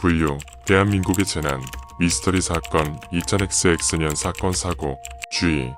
분류, 대한민국의 재난, 미스터리 사건, 2000XX년 사건 사고, 주의.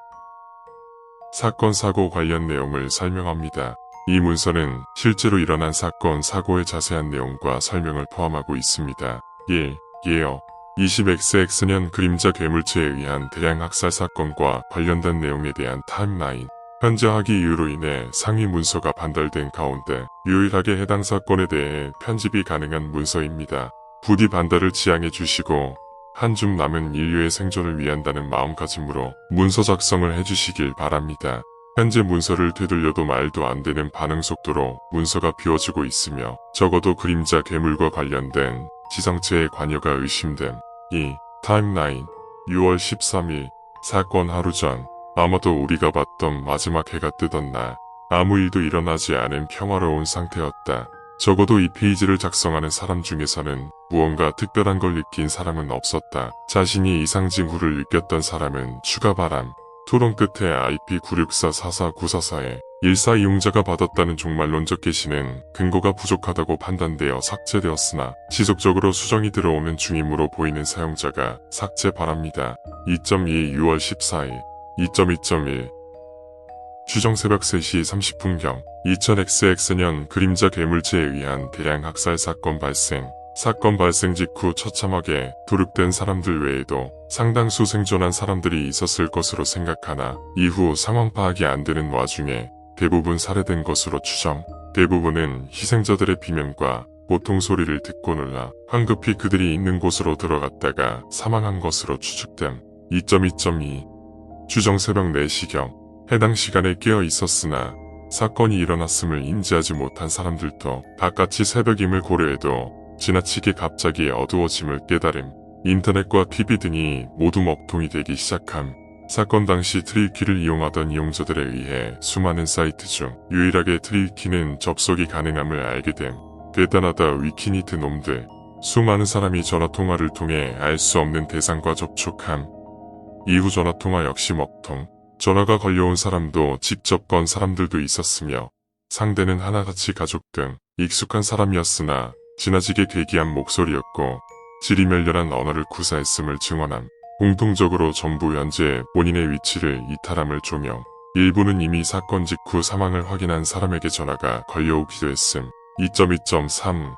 사건 사고 관련 내용을 설명합니다. 이 문서는 실제로 일어난 사건 사고의 자세한 내용과 설명을 포함하고 있습니다. 1. 예어 20XX년 그림자 괴물체에 의한 대량 학살 사건과 관련된 내용에 대한 타임라인. 현재 학위 이유로 인해 상위 문서가 반달된 가운데 유일하게 해당 사건에 대해 편집이 가능한 문서입니다. 부디 반달을 지양해 주시고 한 줌 남은 인류의 생존을 위한다는 마음가짐으로 문서 작성을 해주시길 바랍니다. 현재 문서를 되돌려도 말도 안 되는 반응 속도로 문서가 비워지고 있으며 적어도 그림자 괴물과 관련된 지성체의 관여가 의심됨. 2. 타임라인 6월 13일 사건 하루 전 아마도 우리가 봤던 마지막 해가 뜨던 날 아무 일도 일어나지 않은 평화로운 상태였다. 적어도 이 페이지를 작성하는 사람 중에서는 무언가 특별한 걸 느낀 사람은 없었다. 자신이 이상 징후를 느꼈던 사람은 추가 바람. 토론 끝에 IP964449444에 14 이용자가 받았다는 종말론적 게시는 근거가 부족하다고 판단되어 삭제되었으나 지속적으로 수정이 들어오는 중임으로 보이는 사용자가 삭제 바랍니다. 2.2 6월 14일 2.2.1 추정 새벽 3시 30분경 2000XX년 그림자 괴물체에 의한 대량 학살 사건 발생. 사건 발생 직후 처참하게 도륙된 사람들 외에도 상당수 생존한 사람들이 있었을 것으로 생각하나 이후 상황 파악이 안 되는 와중에 대부분 살해된 것으로 추정. 대부분은 희생자들의 비명과 고통 소리를 듣고 놀라 황급히 그들이 있는 곳으로 들어갔다가 사망한 것으로 추측됨. 2.2.2 추정 새벽 4시경 해당 시간에 깨어 있었으나 사건이 일어났음을 인지하지 못한 사람들도 바깥이 새벽임을 고려해도 지나치게 갑자기 어두워짐을 깨달음. 인터넷과 TV 등이 모두 먹통이 되기 시작함. 사건 당시 트리위키를 이용하던 이용자들에 의해 수많은 사이트 중 유일하게 트리위키는 접속이 가능함을 알게 됨. 대단하다 위키니트 놈들. 수많은 사람이 전화통화를 통해 알 수 없는 대상과 접촉함. 이후 전화통화 역시 먹통. 전화가 걸려온 사람도 직접 건 사람들도 있었으며 상대는 하나같이 가족 등 익숙한 사람이었으나 지나치게 괴기한 목소리였고 지리멸렬한 언어를 구사했음을 증언함. 공통적으로 전부 현재 본인의 위치를 이탈함을 조명. 일부는 이미 사건 직후 사망을 확인한 사람에게 전화가 걸려오기도 했음. 2.2.3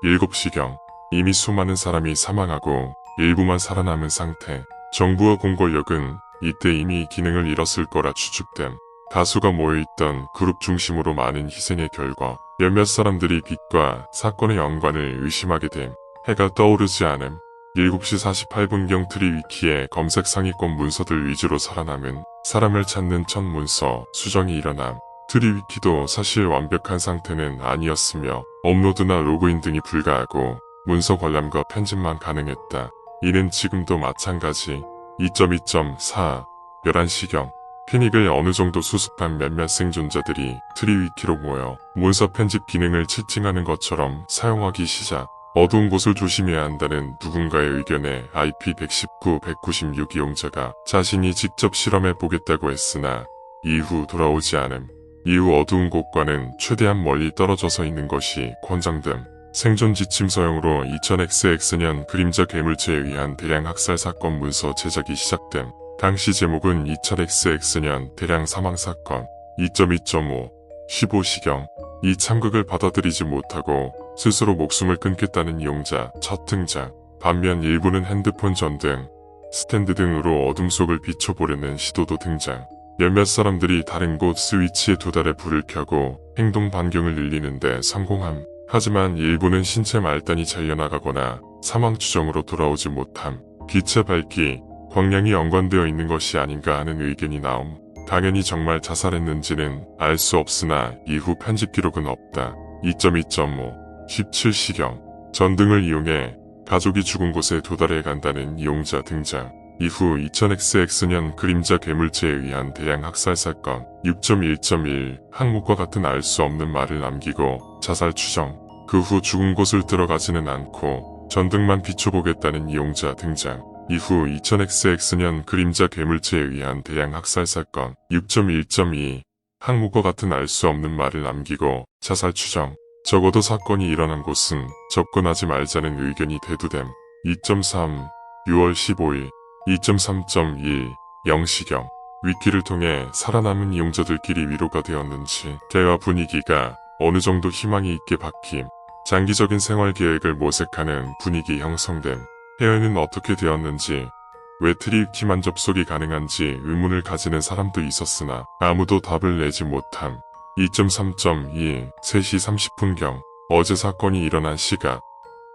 7시경 이미 수많은 사람이 사망하고 일부만 살아남은 상태. 정부와 공권력은 이때 이미 기능을 잃었을 거라 추측됨. 다수가 모여있던 그룹 중심으로 많은 희생의 결과 몇몇 사람들이 빛과 사건의 연관을 의심하게 됨. 해가 떠오르지 않음. 7시 48분경 트리위키의 검색 상위권 문서들 위주로 살아남은 사람을 찾는 첫 문서 수정이 일어남. 트리위키도 사실 완벽한 상태는 아니었으며 업로드나 로그인 등이 불가하고 문서 관람과 편집만 가능했다. 이는 지금도 마찬가지. 2.2.4 11시경 패닉을 어느 정도 수습한 몇몇 생존자들이 트리위키로 모여 문서 편집 기능을 채팅하는 것처럼 사용하기 시작. 어두운 곳을 조심해야 한다는 누군가의 의견에 IP119, 196 이용자가 자신이 직접 실험해 보겠다고 했으나 이후 돌아오지 않음. 이후 어두운 곳과는 최대한 멀리 떨어져서 있는 것이 권장됨. 생존 지침 서형으로 2000XX년 그림자 괴물체에 의한 대량 학살 사건 문서 제작이 시작됨. 당시 제목은 2000XX년 대량 사망 사건. 2.2.5 15시경 이 참극을 받아들이지 못하고 스스로 목숨을 끊겠다는 이용자 첫 등장. 반면 일부는 핸드폰 전등, 스탠드 등으로 어둠 속을 비춰보려는 시도도 등장. 몇몇 사람들이 다른 곳 스위치에 도달해 불을 켜고 행동 반경을 늘리는데 성공함. 하지만 일부는 신체 말단이 잘려나가거나 사망 추정으로 돌아오지 못함. 빛의 밝기, 광량이 연관되어 있는 것이 아닌가 하는 의견이 나옴. 당연히 정말 자살했는지는 알 수 없으나 이후 편집 기록은 없다. 2.2.5 17시경 전등을 이용해 가족이 죽은 곳에 도달해 간다는 이용자 등장. 이후 2000XX년 그림자 괴물체에 의한 대량 학살 사건. 6.1.1 항목과 같은 알 수 없는 말을 남기고 자살 추정. 그 후 죽은 곳을 들어가지는 않고 전등만 비춰보겠다는 이용자 등장. 이후 2000XX년 그림자 괴물체에 의한 대량 학살 사건. 6.1.2 항목과 같은 알 수 없는 말을 남기고 자살 추정. 적어도 사건이 일어난 곳은 접근하지 말자는 의견이 대두됨. 2.3 6월 15일 2.3.1 영시경 위키를 통해 살아남은 이용자들끼리 위로가 되었는지 대화 분위기가 어느 정도 희망이 있게 바뀜. 장기적인 생활 계획을 모색하는 분위기 형성됨. 해외는 어떻게 되었는지, 왜 트리키만 접속이 가능한지 의문을 가지는 사람도 있었으나 아무도 답을 내지 못함. 2.3.2 3시 30분경 어제 사건이 일어난 시각.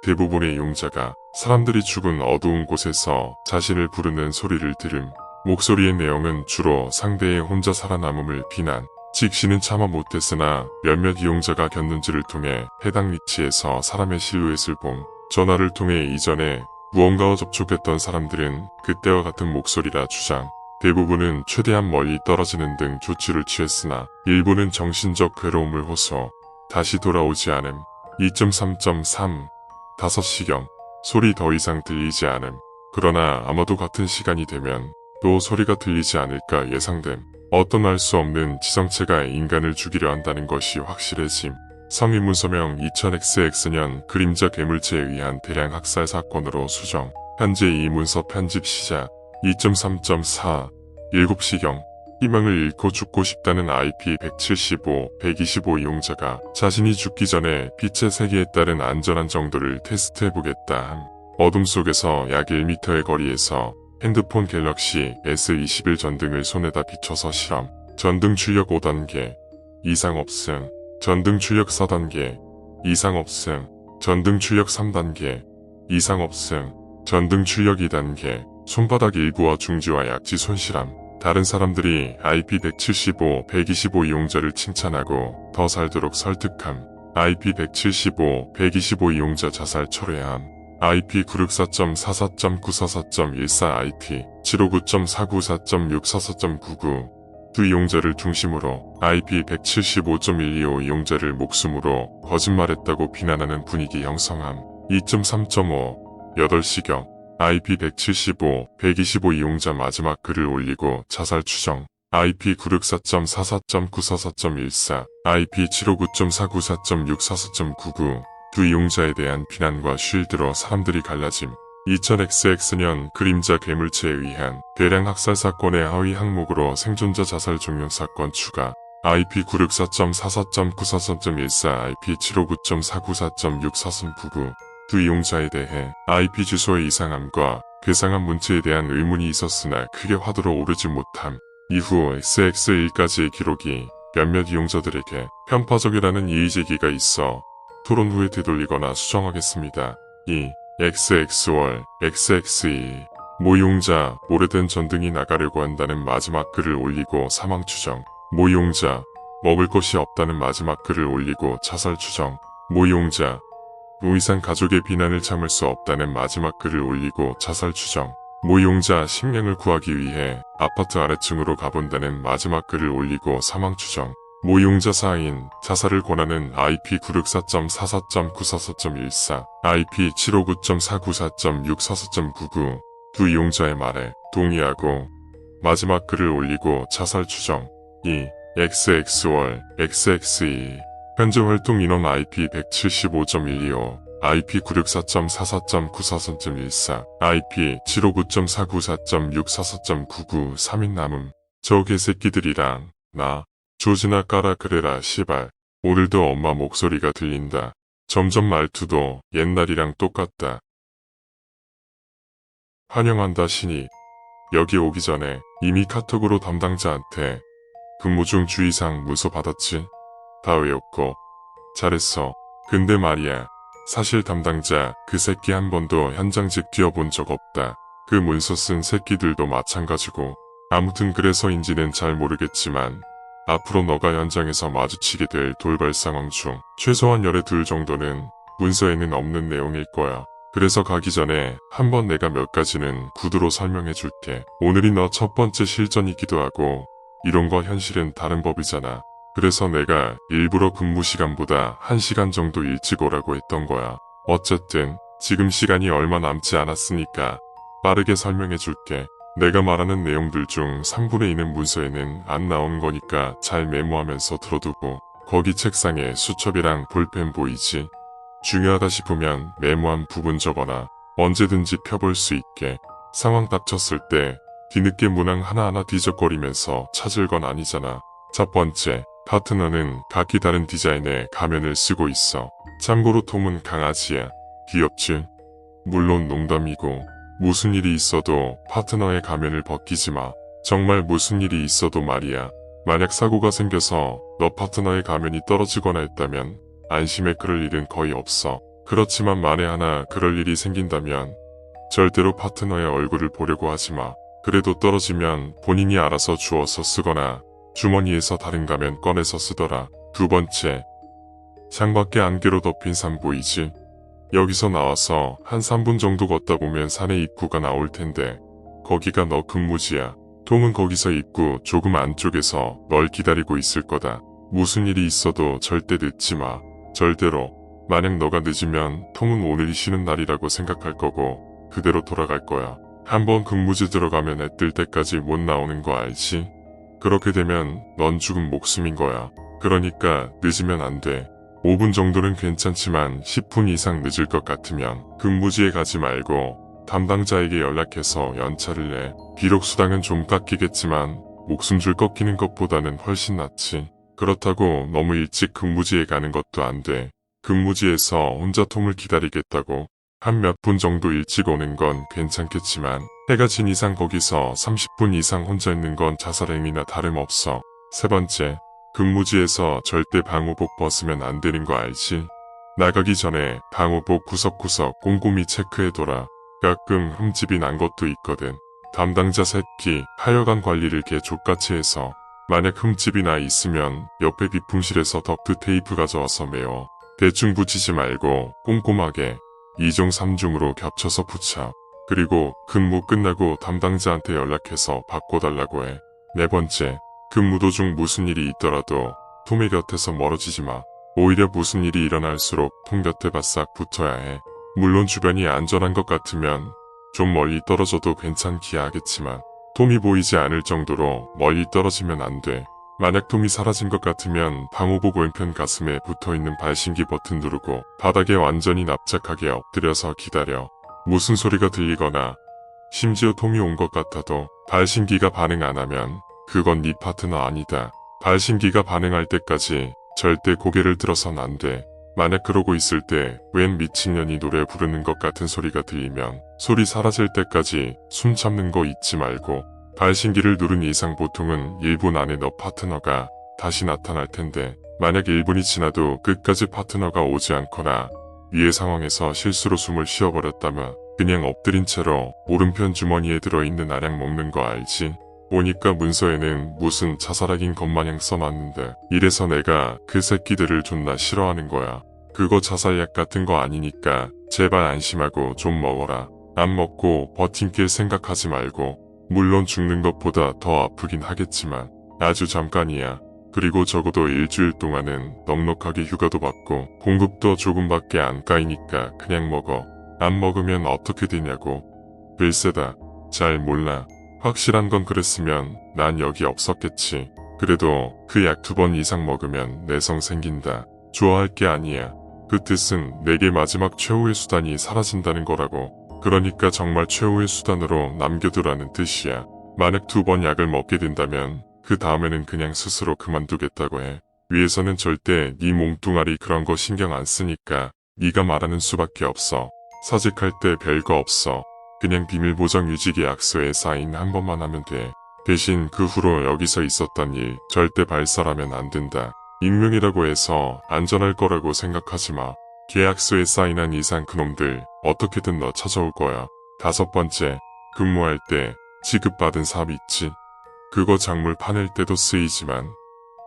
대부분의 이용자가 사람들이 죽은 어두운 곳에서 자신을 부르는 소리를 들음. 목소리의 내용은 주로 상대의 혼자 살아남음을 비난. 직시는 참아 못했으나 몇몇 이용자가 겼는지를 통해 해당 위치에서 사람의 실루엣을 봄. 전화를 통해 이전에 무언가와 접촉했던 사람들은 그때와 같은 목소리라 주장. 대부분은 최대한 멀리 떨어지는 등 조치를 취했으나 일부는 정신적 괴로움을 호소. 다시 돌아오지 않음. 2.3.3 5시경 소리 더 이상 들리지 않음. 그러나 아마도 같은 시간이 되면 또 소리가 들리지 않을까 예상됨. 어떤 알 수 없는 지성체가 인간을 죽이려 한다는 것이 확실해짐. 성인 문서명 2000XX년 그림자 괴물체에 의한 대량 학살 사건으로 수정. 현재 이 문서 편집 시작. 2.3.4 7시경 희망을 잃고 죽고 싶다는 IP175 이용자가 자신이 죽기 전에 빛의 세계에 따른 안전한 정도를 테스트해보겠다 함. 어둠 속에서 약 1m의 거리에서 핸드폰 갤럭시 S21 전등을 손에다 비춰서 실험. 전등 출력 5단계 이상 없음. 전등 출력 4단계 이상 없음. 전등 출력 3단계 이상 없음. 전등 출력 2단계 손바닥 일부와 중지와 약지 손실함. 다른 사람들이 IP175 이용자를 칭찬하고 더 살도록 설득함. IP175 이용자 자살 철회함. IP964.44.944.14 IP759.494.644.99 두 이용자를 중심으로 IP175.125 이용자를 목숨으로 거짓말했다고 비난하는 분위기 형성함. 2.3.5 8시경 IP175 이용자 마지막 글을 올리고 자살 추정. IP964.44.944.14 IP759.494.644.99 두 이용자에 대한 비난과 쉴드로 사람들이 갈라짐. 2000XX년 그림자 괴물체에 의한 대량 학살 사건의 하위 항목으로 생존자 자살 종료 사건 추가. IP964.44.944.14 IP759.494.644.99 두 이용자에 대해 IP 주소의 이상함과 괴상한 문체에 대한 의문이 있었으나 크게 화두로 오르지 못함. 이후 XX1까지의 기록이 몇몇 이용자들에게 편파적이라는 이의제기가 있어 토론 후에 되돌리거나 수정하겠습니다. 2. XX월 XX2 모 이용자 오래된 전등이 나가려고 한다는 마지막 글을 올리고 사망 추정. 모 이용자 먹을 것이 없다는 마지막 글을 올리고 자살 추정. 모 이용자 무이상 가족의 비난을 참을 수 없다는 마지막 글을 올리고 자살 추정. 모 이용자 식량을 구하기 위해 아파트 아래층으로 가본다는 마지막 글을 올리고 사망 추정. 모 이용자 사인 자살을 권하는 IP964.44.944.14 IP759.494.644.99 두 이용자의 말에 동의하고 마지막 글을 올리고 자살 추정. 2. XX월 XX2 현재 활동 인원 IP175.125 IP964.44.944.14 IP759.494.644.99 3인 남음. 저 개새끼들이랑 나 조지나 까라 그래라 시발. 오늘도 엄마 목소리가 들린다. 점점 말투도 옛날이랑 똑같다. 환영한다 신입. 여기 오기 전에 이미 카톡으로 담당자한테 근무 중 주의사항 문서 받았지? 다 외웠고 잘했어. 근데 말이야. 사실 담당자 그 새끼 한 번도 현장직 뛰어본 적 없다. 그 문서 쓴 새끼들도 마찬가지고. 아무튼 그래서인지는 잘 모르겠지만 앞으로 너가 현장에서 마주치게 될 돌발 상황 중 최소한 열의 둘 정도는 문서에는 없는 내용일 거야. 그래서 가기 전에 한번 내가 몇 가지는 구두로 설명해 줄게. 오늘이 너 첫 번째 실전이기도 하고 이런 거 현실은 다른 법이잖아. 그래서 내가 일부러 근무 시간보다 1시간 정도 일찍 오라고 했던 거야. 어쨌든 지금 시간이 얼마 남지 않았으니까 빠르게 설명해 줄게. 내가 말하는 내용들 중 3분의 2는 문서에는 안 나오는 거니까 잘 메모하면서 들어두고 거기 책상에 수첩이랑 볼펜 보이지? 중요하다 싶으면 메모한 부분 적어놔. 언제든지 펴볼 수 있게. 상황 닥쳤을 때 뒤늦게 문항 하나하나 뒤적거리면서 찾을 건 아니잖아. 첫 번째, 파트너는 각기 다른 디자인의 가면을 쓰고 있어. 참고로 톰은 강아지야. 귀엽지? 물론 농담이고 무슨 일이 있어도 파트너의 가면을 벗기지 마. 정말 무슨 일이 있어도 말이야. 만약 사고가 생겨서 너 파트너의 가면이 떨어지거나 했다면 안심해 그럴 일은 거의 없어. 그렇지만 만에 하나 그럴 일이 생긴다면 절대로 파트너의 얼굴을 보려고 하지 마. 그래도 떨어지면 본인이 알아서 주워서 쓰거나 주머니에서 다른 가면 꺼내서 쓰더라. 두 번째, 창밖에 안개로 덮인 산 보이지? 여기서 나와서 한 3분 정도 걷다 보면 산의 입구가 나올 텐데 거기가 너 근무지야. 톰은 거기서 입구 조금 안쪽에서 널 기다리고 있을 거다. 무슨 일이 있어도 절대 늦지 마. 절대로. 만약 너가 늦으면 톰은 오늘이 쉬는 날이라고 생각할 거고 그대로 돌아갈 거야. 한번 근무지 들어가면 애 뜰 때까지 못 나오는 거 알지? 그렇게 되면 넌 죽은 목숨인 거야. 그러니까 늦으면 안 돼. 5분 정도는 괜찮지만 10분 이상 늦을 것 같으면 근무지에 가지 말고 담당자에게 연락해서 연차를 내. 비록 수당은 좀 깎이겠지만 목숨줄 꺾이는 것보다는 훨씬 낫지. 그렇다고 너무 일찍 근무지에 가는 것도 안 돼. 근무지에서 혼자 톰을 기다리겠다고 한 몇 분 정도 일찍 오는 건 괜찮겠지만 해가 진 이상 거기서 30분 이상 혼자 있는 건 자살행위나 다름없어. 세 번째, 근무지에서 절대 방호복 벗으면 안 되는 거 알지? 나가기 전에 방호복 구석구석 꼼꼼히 체크해둬라. 가끔 흠집이 난 것도 있거든. 담당자 새끼 하여간 관리를 개 족같이 해서 만약 흠집이 나 있으면 옆에 비품실에서 덕트 테이프 가져와서 메워. 대충 붙이지 말고 꼼꼼하게 2중 3중으로 겹쳐서 붙여. 그리고 근무 끝나고 담당자한테 연락해서 바꿔달라고 해. 네 번째, 근무 도중 무슨 일이 있더라도 톰의 곁에서 멀어지지 마. 오히려 무슨 일이 일어날수록 톰 곁에 바싹 붙어야 해. 물론 주변이 안전한 것 같으면 좀 멀리 떨어져도 괜찮기야 하겠지만 톰이 보이지 않을 정도로 멀리 떨어지면 안 돼. 만약 톰이 사라진 것 같으면 방호복 왼편 가슴에 붙어있는 발신기 버튼 누르고 바닥에 완전히 납작하게 엎드려서 기다려. 무슨 소리가 들리거나 심지어 톰이 온 것 같아도 발신기가 반응 안 하면 그건 네 파트너 아니다. 발신기가 반응할 때까지 절대 고개를 들어선 안 돼. 만약 그러고 있을 때 웬 미친년이 노래 부르는 것 같은 소리가 들리면 소리 사라질 때까지 숨 참는 거 잊지 말고 발신기를 누른 이상 보통은 1분 안에 너 파트너가 다시 나타날 텐데 만약 1분이 지나도 끝까지 파트너가 오지 않거나 위의 상황에서 실수로 숨을 쉬어버렸다면 그냥 엎드린 채로 오른편 주머니에 들어있는 알약 먹는 거 알지? 보니까 문서에는 무슨 자살약인 것마냥 써놨는데 이래서 내가 그 새끼들을 존나 싫어하는 거야. 그거 자살약 같은 거 아니니까 제발 안심하고 좀 먹어라. 안 먹고 버틴길 생각하지 말고. 물론 죽는 것보다 더 아프긴 하겠지만 아주 잠깐이야. 그리고 적어도 일주일 동안은 넉넉하게 휴가도 받고 공급도 조금밖에 안 까이니까 그냥 먹어. 안 먹으면 어떻게 되냐고. 글쎄다. 잘 몰라. 확실한 건 그랬으면 난 여기 없었겠지. 그래도 그 약 2번 이상 먹으면 내성 생긴다. 좋아할 게 아니야. 그 뜻은 내게 마지막 최후의 수단이 사라진다는 거라고. 그러니까 정말 최후의 수단으로 남겨두라는 뜻이야. 만약 2번 약을 먹게 된다면 그 다음에는 그냥 스스로 그만두겠다고 해. 위에서는 절대 네 몸뚱아리 그런 거 신경 안 쓰니까 네가 말하는 수밖에 없어. 사직할 때 별거 없어. 그냥 비밀보장 유지 계약서에 사인 한 번만 하면 돼. 대신 그 후로 여기서 있었던 일 절대 발설하면 안 된다. 익명이라고 해서 안전할 거라고 생각하지 마. 계약서에 사인한 이상 그놈들 어떻게든 너 찾아올 거야. 5번째, 근무할 때 지급받은 삽 있지? 그거 작물 파낼 때도 쓰이지만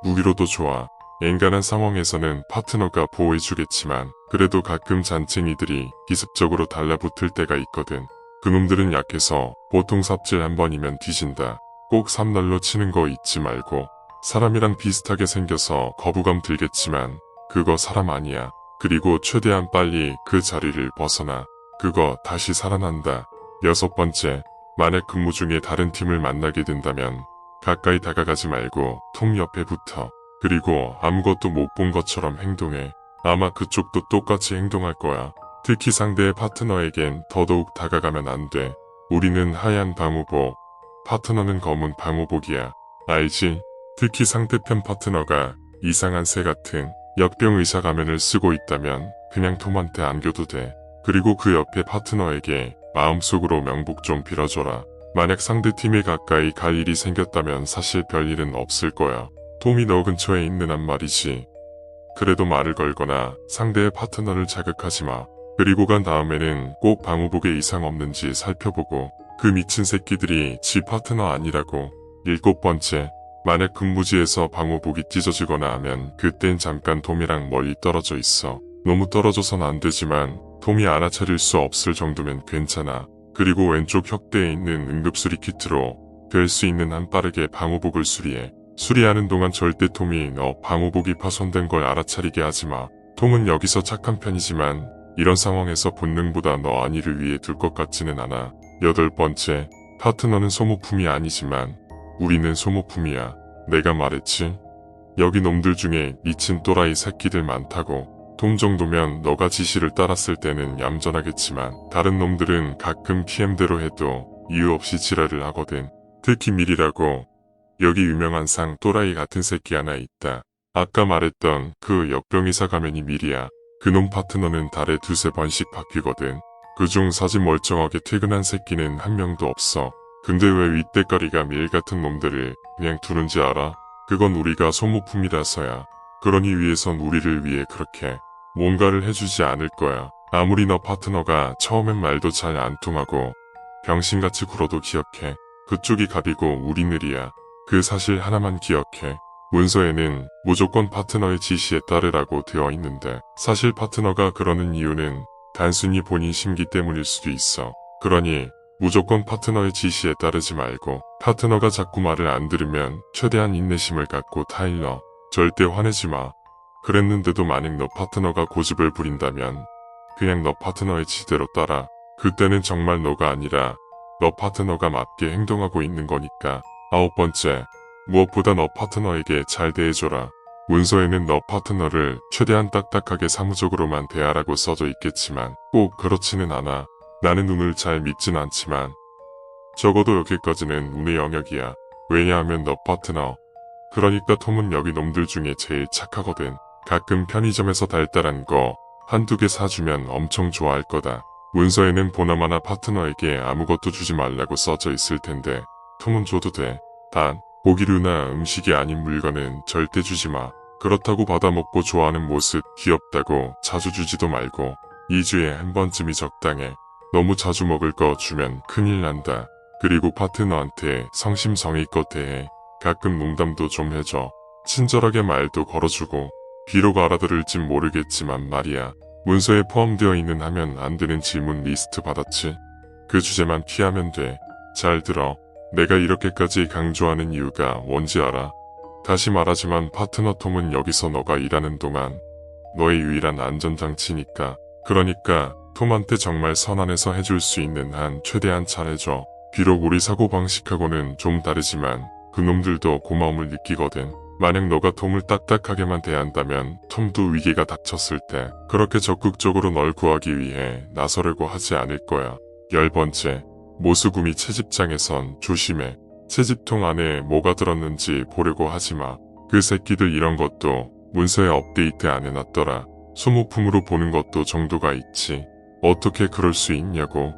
무기로도 좋아. 엔간한 상황에서는 파트너가 보호해주겠지만 그래도 가끔 잔챙이들이 기습적으로 달라붙을 때가 있거든. 그놈들은 약해서 보통 삽질 한 번이면 뒤진다. 꼭 삽날로 치는 거 잊지 말고. 사람이랑 비슷하게 생겨서 거부감 들겠지만 그거 사람 아니야. 그리고 최대한 빨리 그 자리를 벗어나. 그거 다시 살아난다. 6번째, 만약 근무 중에 다른 팀을 만나게 된다면 가까이 다가가지 말고 톰 옆에 붙어. 그리고 아무것도 못 본 것처럼 행동해. 아마 그쪽도 똑같이 행동할 거야. 특히 상대의 파트너에겐 더더욱 다가가면 안 돼. 우리는 하얀 방호복, 파트너는 검은 방호복이야. 알지? 특히 상대편 파트너가 이상한 새 같은 역병 의사 가면을 쓰고 있다면 그냥 톰한테 안겨도 돼. 그리고 그 옆에 파트너에게 마음속으로 명복 좀 빌어줘라. 만약 상대팀에 가까이 갈 일이 생겼다면 사실 별일은 없을 거야. 톰이 너 근처에 있는 한 말이지. 그래도 말을 걸거나 상대의 파트너를 자극하지 마. 그리고 간 다음에는 꼭 방호복에 이상 없는지 살펴보고 그 미친 새끼들이 지 파트너 아니라고. 7번째, 만약 근무지에서 방호복이 찢어지거나 하면 그땐 잠깐 톰이랑 멀리 떨어져 있어. 너무 떨어져선 안 되지만 톰이 알아차릴 수 없을 정도면 괜찮아. 그리고 왼쪽 혁대에 있는 응급수리 키트로 될 수 있는 한 빠르게 방호복을 수리해. 수리하는 동안 절대 톰이 너 방호복이 파손된 걸 알아차리게 하지 마. 톰은 여기서 착한 편이지만 이런 상황에서 본능보다 너 안위를 위해 둘 것 같지는 않아. 8번째, 파트너는 소모품이 아니지만 우리는 소모품이야. 내가 말했지? 여기 놈들 중에 미친 또라이 새끼들 많다고. 톰 정도면 너가 지시를 따랐을 때는 얌전하겠지만 다른 놈들은 가끔 PM대로 해도 이유 없이 지랄을 하거든. 특히 밀이라고. 여기 유명한 상 또라이 같은 새끼 하나 있다. 아까 말했던 그 역병의사 가면이 밀이야. 그놈 파트너는 달에 2~3번씩 바뀌거든. 그중 사지 멀쩡하게 퇴근한 새끼는 한 명도 없어. 근데 왜 윗대가리가 밀 같은 놈들을 그냥 두는지 알아? 그건 우리가 소모품이라서야. 그러니 위에선 우리를 위해 그렇게 뭔가를 해주지 않을 거야. 아무리 너 파트너가 처음엔 말도 잘 안 통하고 병신같이 굴어도 기억해. 그쪽이 갑이고 우리 느리야. 그 사실 하나만 기억해. 문서에는 무조건 파트너의 지시에 따르라고 되어 있는데 사실 파트너가 그러는 이유는 단순히 본인 심기 때문일 수도 있어. 그러니 무조건 파트너의 지시에 따르지 말고 파트너가 자꾸 말을 안 들으면 최대한 인내심을 갖고 타일러. 절대 화내지 마. 그랬는데도 만약 너 파트너가 고집을 부린다면 그냥 너 파트너의 지대로 따라. 그때는 정말 너가 아니라 너 파트너가 맞게 행동하고 있는 거니까. 9번째, 무엇보다 너 파트너에게 잘 대해줘라. 문서에는 너 파트너를 최대한 딱딱하게 사무적으로만 대하라고 써져 있겠지만 꼭 그렇지는 않아. 나는 운을 잘 믿진 않지만 적어도 여기까지는 운의 영역이야. 왜냐하면 너 파트너. 그러니까 톰은 여기 놈들 중에 제일 착하거든. 가끔 편의점에서 달달한 거 한두 개 사주면 엄청 좋아할 거다. 문서에는 보나마나 파트너에게 아무것도 주지 말라고 써져 있을 텐데 톰은 줘도 돼. 단 고기류나 음식이 아닌 물건은 절대 주지 마. 그렇다고 받아먹고 좋아하는 모습 귀엽다고 자주 주지도 말고 2주에 한 번쯤이 적당해. 너무 자주 먹을 거 주면 큰일 난다. 그리고 파트너한테 성심성의껏 대해. 가끔 농담도 좀 해줘. 친절하게 말도 걸어주고. 비록 알아들을진 모르겠지만 말이야. 문서에 포함되어 있는 하면 안 되는 질문 리스트 받았지? 그 주제만 피하면 돼. 잘 들어. 내가 이렇게까지 강조하는 이유가 뭔지 알아? 다시 말하지만 파트너 톰은 여기서 너가 일하는 동안 너의 유일한 안전장치니까. 그러니까 톰한테 정말 선안에서 해줄 수 있는 한 최대한 잘해줘. 비록 우리 사고방식하고는 좀 다르지만 그놈들도 고마움을 느끼거든. 만약 너가 톰을 딱딱하게만 대한다면 톰도 위기가 닥쳤을 때 그렇게 적극적으로 널 구하기 위해 나서려고 하지 않을 거야. 10번째, 모수구미 채집장에선 조심해. 채집통 안에 뭐가 들었는지 보려고 하지마. 그 새끼들 이런 것도 문서에 업데이트 안 해놨더라. 소모품으로 보는 것도 정도가 있지. 어떻게 그럴 수 있냐고.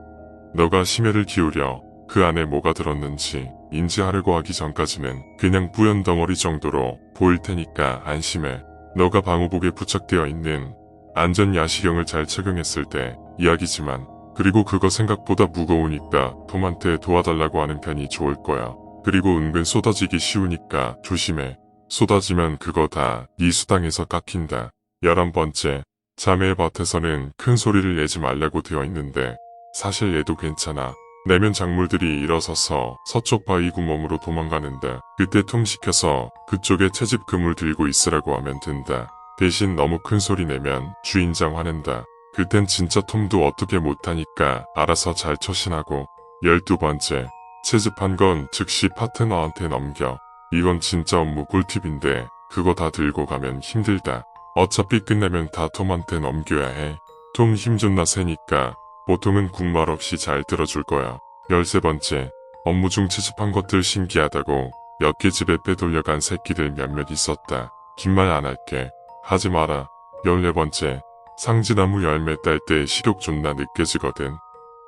너가 심혈을 기울여 그 안에 뭐가 들었는지 인지하려고 하기 전까지는 그냥 뿌연 덩어리 정도로 보일 테니까 안심해. 너가 방호복에 부착되어 있는 안전 야시경을 잘 착용했을 때 이야기지만 그리고 그거 생각보다 무거우니까 톰한테 도와달라고 하는 편이 좋을 거야. 그리고 은근 쏟아지기 쉬우니까 조심해. 쏟아지면 그거 다 네 수당에서 깎인다. 11번째, 자매의 밭에서는 큰 소리를 내지 말라고 되어 있는데 사실 얘도 괜찮아. 내면 작물들이 일어서서 서쪽 바위 구멍으로 도망가는데 그때 톰 시켜서 그쪽에 채집 그물 들고 있으라고 하면 된다. 대신 너무 큰 소리 내면 주인장 화낸다. 그땐 진짜 톰도 어떻게 못하니까 알아서 잘 처신하고. 12번째, 채집한 건 즉시 파트너한테 넘겨. 이건 진짜 업무 꿀팁인데 그거 다 들고 가면 힘들다. 어차피 끝나면 다 톰한테 넘겨야 해. 톰 힘 존나 세니까 보통은 국말 없이 잘 들어줄 거야. 13번째, 업무 중 채집한 것들 신기하다고 몇 개 집에 빼돌려간 새끼들 몇몇 있었다. 긴 말 안 할게. 하지 마라. 14번째, 상지나무 열매 딸 때 식욕 존나 느껴지거든.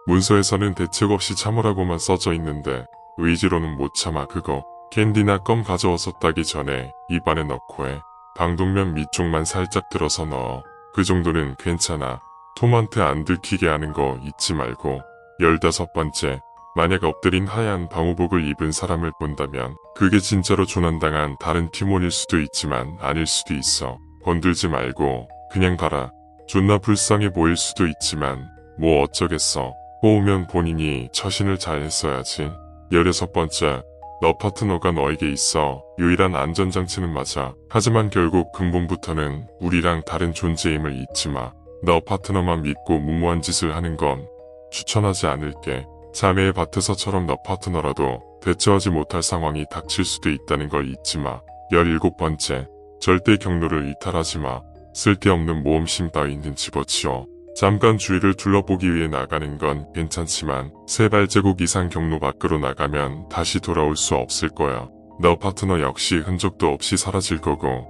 문서에서는 대책 없이 참으라고만 써져 있는데 의지로는 못 참아. 그거 캔디나 껌 가져와서 따기 전에 입안에 넣고 해. 방독면 밑쪽만 살짝 들어서 넣어. 그 정도는 괜찮아. 톰한테 안 들키게 하는 거 잊지 말고. 15번째, 만약 엎드린 하얀 방호복을 입은 사람을 본다면 그게 진짜로 조난당한 다른 팀원일 수도 있지만 아닐 수도 있어. 건들지 말고 그냥 가라. 존나 불쌍해 보일 수도 있지만 뭐 어쩌겠어. 꼬우면 본인이 처신을 잘 했어야지. 16번째, 너 파트너가 너에게 있어 유일한 안전장치는 맞아. 하지만 결국 근본부터는 우리랑 다른 존재임을 잊지 마. 너 파트너만 믿고 무모한 짓을 하는 건 추천하지 않을게. 자매의 밭에서처럼 너 파트너라도 대처하지 못할 상황이 닥칠 수도 있다는 걸 잊지 마. 17번째, 절대 경로를 이탈하지 마. 쓸데없는 모험심 따위는 집어치워. 잠깐 주위를 둘러보기 위해 나가는 건 괜찮지만 3발자국 이상 경로 밖으로 나가면 다시 돌아올 수 없을 거야. 너 파트너 역시 흔적도 없이 사라질 거고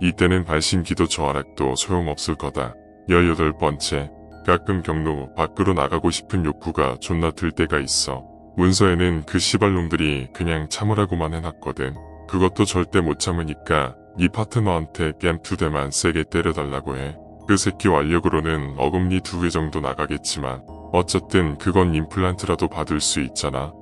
이때는 발신기도 저하락도 소용없을 거다. 18번째, 가끔 경로 밖으로 나가고 싶은 욕구가 존나 들 때가 있어. 문서에는 그 시발놈들이 그냥 참으라고만 해놨거든. 그것도 절대 못 참으니까 네 파트너한테 뺨 2대만 세게 때려달라고 해. 그 새끼 완력으로는 어금니 2개 정도 나가겠지만 어쨌든 그건 임플란트라도 받을 수 있잖아.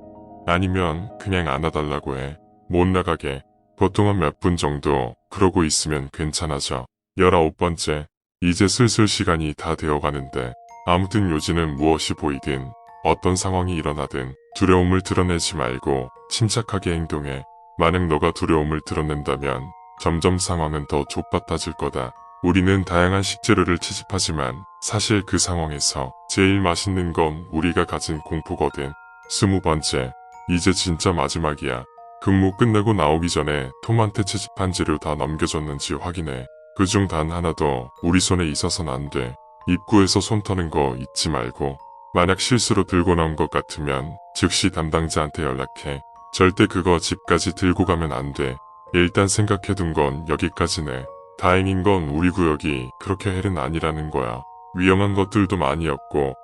아니면 그냥 안아달라고 해. 못 나가게. 보통 한 몇 분 정도 그러고 있으면 괜찮아져. 19번째, 이제 슬슬 시간이 다 되어가는데 아무튼 요지는 무엇이 보이든 어떤 상황이 일어나든 두려움을 드러내지 말고 침착하게 행동해. 만약 너가 두려움을 드러낸다면 점점 상황은 더 좁아따질 거다. 우리는 다양한 식재료를 채집하지만 사실 그 상황에서 제일 맛있는 건 우리가 가진 공포거든. 20번째, 이제 진짜 마지막이야. 근무 끝내고 나오기 전에 톰한테 채집한 재료 다 넘겨줬는지 확인해. 그중 단 하나도 우리 손에 있어선 안 돼. 입구에서 손 터는 거 잊지 말고. 만약 실수로 들고 나온 것 같으면 즉시 담당자한테 연락해. 절대 그거 집까지 들고 가면 안 돼. 일단 생각해둔 건 여기까지네. 다행인 건 우리 구역이 그렇게 헬은 아니라는 거야. 위험한 것들도 많이 없고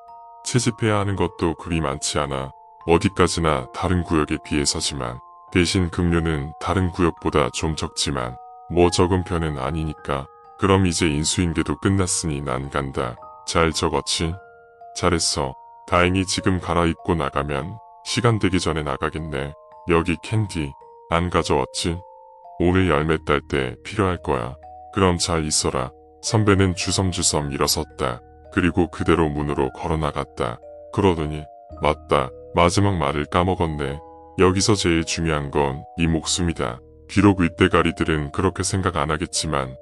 채집해야 하는 것도 그리 많지 않아. 어디까지나 다른 구역에 비해서지만 대신 급료는 다른 구역보다 좀 적지만 뭐 적은 편은 아니니까. 그럼 이제 인수인계도 끝났으니 난 간다. 잘 적었지? 잘했어. 다행히 지금 갈아입고 나가면 시간 되기 전에 나가겠네. 여기 캔디 안 가져왔지? 오늘 열매 딸 때 필요할 거야. 그럼 잘 있어라. 선배는 주섬주섬 일어섰다. 그리고 그대로 문으로 걸어나갔다. 그러더니 맞다. 마지막 말을 까먹었네. 여기서 제일 중요한 건 네 목숨이다. 비록 윗대가리들은 그렇게 생각 안 하겠지만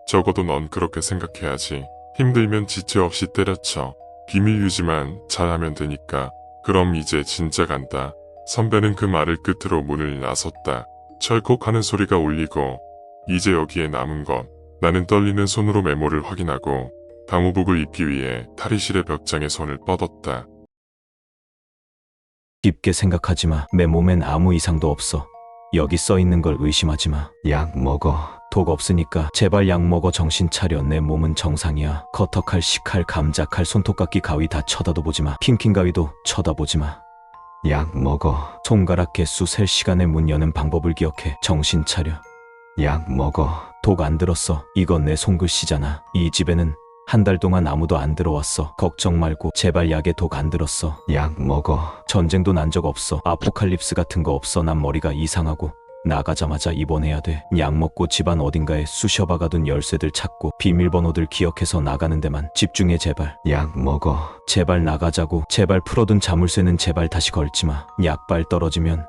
적어도 넌 그렇게 생각해야지. 힘들면 지체 없이 때려쳐. 비밀 유지만 잘하면 되니까. 그럼 이제 진짜 간다. 선배는 그 말을 끝으로 문을 나섰다. 철컥하는 소리가 울리고 이제 여기에 남은 건 나는 떨리는 손으로 메모를 확인하고 방호복을 입기 위해 탈의실의 벽장에 손을 뻗었다. 깊게 생각하지 마. 내 몸엔 아무 이상도 없어. 여기 써 있는 걸 의심하지 마. 약 먹어. 독 없으니까 제발 약 먹어. 정신 차려. 내 몸은 정상이야. 커터칼, 식칼, 감자칼, 손톱깎이 가위 다 쳐다도 보지 마. 킹킹 가위도 쳐다보지 마. 약 먹어. 손가락 개수 셀 시간에 문 여는 방법을 기억해. 정신 차려. 약 먹어. 독 안 들었어. 이건 내 손글씨잖아. 이 집에는 한 달 동안 아무도 안 들어왔어. 걱정 말고 제발. 약에 독 안 들었어. 약 먹어. 전쟁도 난 적 없어. 아포칼립스 같은 거 없어. 난 머리가 이상하고 나가자마자 입원해야 돼. 약 먹고 집안 어딘가에 쑤셔 박아둔 열쇠들 찾고 비밀번호들 기억해서 나가는 데만 집중해. 제발. 약 먹어. 제발 나가자고. 제발. 풀어둔 자물쇠는 제발 다시 걸지 마. 약발 떨어지면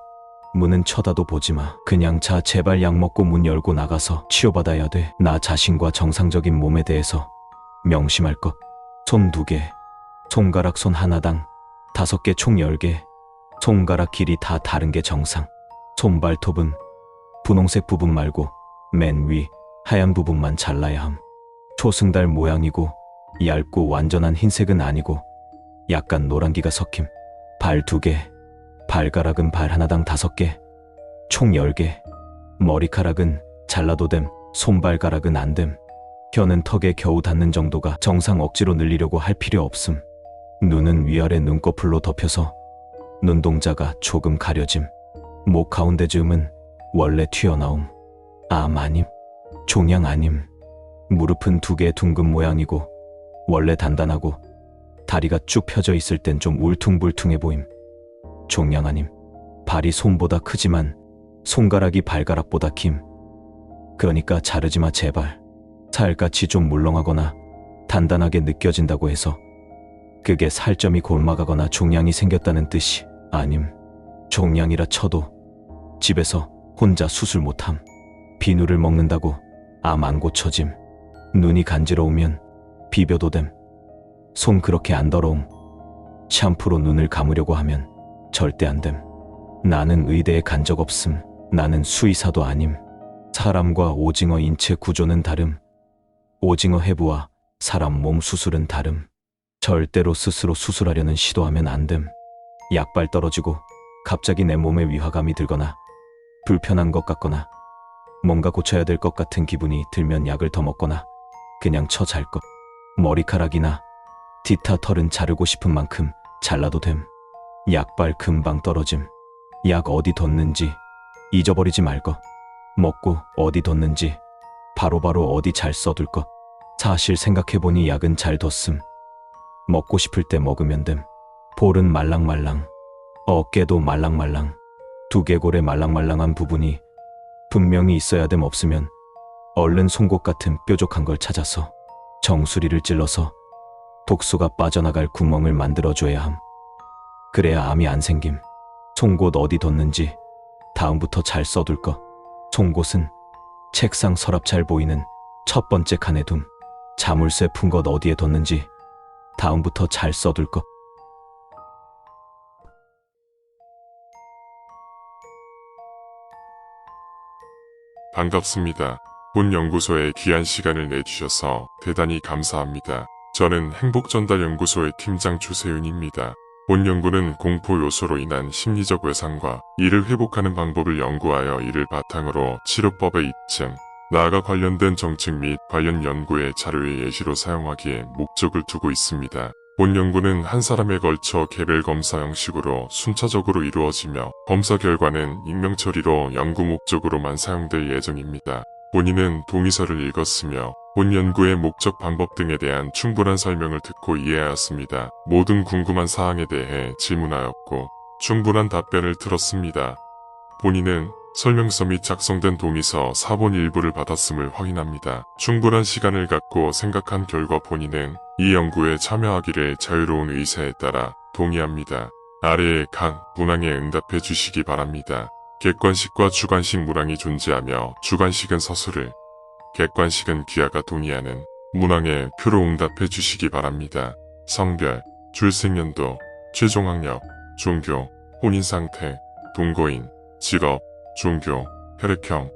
문은 쳐다도 보지 마. 그냥 자. 제발. 약 먹고 문 열고 나가서 치료받아야 돼. 나 자신과 정상적인 몸에 대해서 명심할 것. 손 2개. 손가락 손 하나당 5개 총 10개. 손가락 길이 다 다른 게 정상. 손발톱은 분홍색 부분 말고 맨 위 하얀 부분만 잘라야 함. 초승달 모양이고 얇고 완전한 흰색은 아니고 약간 노란기가 섞임. 발 2개, 발가락은 발 하나당 5개, 총 10개. 머리카락은 잘라도 됨, 손발가락은 안 됨. 혀는 턱에 겨우 닿는 정도가 정상. 억지로 늘리려고 할 필요 없음. 눈은 위아래 눈꺼풀로 덮여서 눈동자가 조금 가려짐. 목 가운데 즈음은 원래 튀어나옴. 암 아님, 종양 아님. 무릎은 2개 둥근 모양이고 원래 단단하고 다리가 쭉 펴져 있을 땐 좀 울퉁불퉁해 보임. 종양 아님. 발이 손보다 크지만 손가락이 발가락보다 긴. 그러니까 자르지마 제발. 살같이 좀 물렁하거나 단단하게 느껴진다고 해서 그게 살점이 골마가거나 종양이 생겼다는 뜻이 아님. 종양이라 쳐도 집에서 혼자 수술 못함. 비누를 먹는다고 암 안 고쳐짐. 눈이 간지러우면 비벼도 됨. 손 그렇게 안 더러움. 샴푸로 눈을 감으려고 하면 절대 안 됨. 나는 의대에 간 적 없음. 나는 수의사도 아님. 사람과 오징어 인체 구조는 다름. 오징어 해부와 사람 몸 수술은 다름. 절대로 스스로 수술하려는 시도하면 안 됨. 약발 떨어지고 갑자기 내 몸에 위화감이 들거나 불편한 것 같거나 뭔가 고쳐야 될 것 같은 기분이 들면 약을 더 먹거나 그냥 잘 것. 머리카락이나 디타 털은 자르고 싶은 만큼 잘라도 됨. 약발 금방 떨어짐. 약 어디 뒀는지 잊어버리지 말 것. 먹고 어디 뒀는지 바로바로 어디 잘 써둘 것. 사실 생각해보니 약은 잘 뒀음. 먹고 싶을 때 먹으면 됨. 볼은 말랑말랑, 어깨도 말랑말랑, 두개골에 말랑말랑한 부분이 분명히 있어야 됨. 없으면 얼른 송곳 같은 뾰족한 걸 찾아서 정수리를 찔러서 독소가 빠져나갈 구멍을 만들어줘야 함. 그래야 암이 안 생김. 송곳 어디 뒀는지 다음부터 잘 써둘 것. 송곳은 책상 서랍 잘 보이는 첫 번째 칸에 둠. 자물쇠 푼 것 어디에 뒀는지 다음부터 잘 써둘 것. 반갑습니다. 본 연구소에 귀한 시간을 내주셔서 대단히 감사합니다. 저는 행복전달연구소의 팀장 주세윤입니다. 본 연구는 공포 요소로 인한 심리적 외상과 이를 회복하는 방법을 연구하여 이를 바탕으로 치료법의 입증, 나아가 관련된 정책 및 관련 연구의 자료의 예시로 사용하기에 목적을 두고 있습니다. 본 연구는 한 사람에 걸쳐 개별 검사 형식으로 순차적으로 이루어지며 검사 결과는 익명 처리로 연구 목적으로만 사용될 예정입니다. 본인은 동의서를 읽었으며 본 연구의 목적 방법 등에 대한 충분한 설명을 듣고 이해하였습니다. 모든 궁금한 사항에 대해 질문하였고 충분한 답변을 들었습니다. 본인은 설명서 및 작성된 동의서 사본 일부를 받았음을 확인합니다. 충분한 시간을 갖고 생각한 결과 본인은 이 연구에 참여하기를 자유로운 의사에 따라 동의합니다. 아래의 각 문항에 응답해 주시기 바랍니다. 객관식과 주관식 문항이 존재하며 주관식은 서술을, 객관식은 귀하가 동의하는 문항에 표로 응답해 주시기 바랍니다. 성별, 출생연도, 최종학력, 종교, 혼인상태, 동거인, 직업, 종교, 혈액형.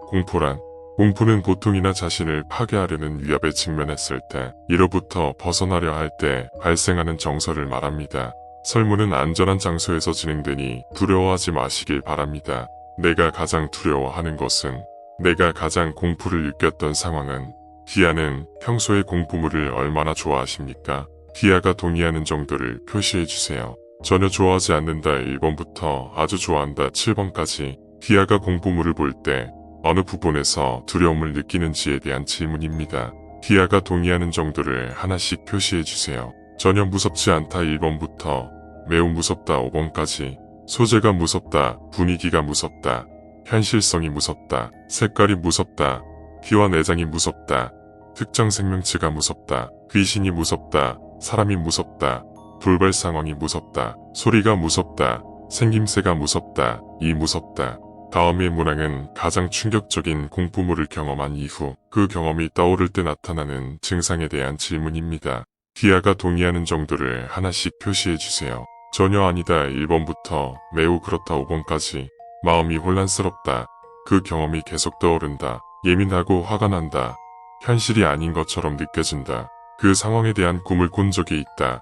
공포란, 공포는 고통이나 자신을 파괴하려는 위협에 직면했을 때, 이로부터 벗어나려 할 때 발생하는 정서를 말합니다. 설문은 안전한 장소에서 진행되니 두려워하지 마시길 바랍니다. 내가 가장 두려워하는 것은, 내가 가장 공포를 느꼈던 상황은, 기아는 평소에 공포물을 얼마나 좋아하십니까? 기아가 동의하는 정도를 표시해주세요. 전혀 좋아하지 않는다 1번부터 아주 좋아한다 7번까지 기아가 공포물을 볼 때 어느 부분에서 두려움을 느끼는지에 대한 질문입니다. 기아가 동의하는 정도를 하나씩 표시해주세요. 전혀 무섭지 않다 1번부터 매우 무섭다 5번까지 소재가 무섭다, 분위기가 무섭다, 현실성이 무섭다, 색깔이 무섭다, 피와 내장이 무섭다, 특정 생명체가 무섭다, 귀신이 무섭다, 사람이 무섭다, 돌발 상황이 무섭다, 소리가 무섭다, 생김새가 무섭다, 이 무섭다. 다음의 문항은 가장 충격적인 공포물을 경험한 이후 그 경험이 떠오를 때 나타나는 증상에 대한 질문입니다. 기아가 동의하는 정도를 하나씩 표시해주세요. 전혀 아니다 1번부터 매우 그렇다 5번까지 마음이 혼란스럽다, 그 경험이 계속 떠오른다. 예민하고 화가 난다. 현실이 아닌 것처럼 느껴진다. 그 상황에 대한 꿈을 꾼 적이 있다.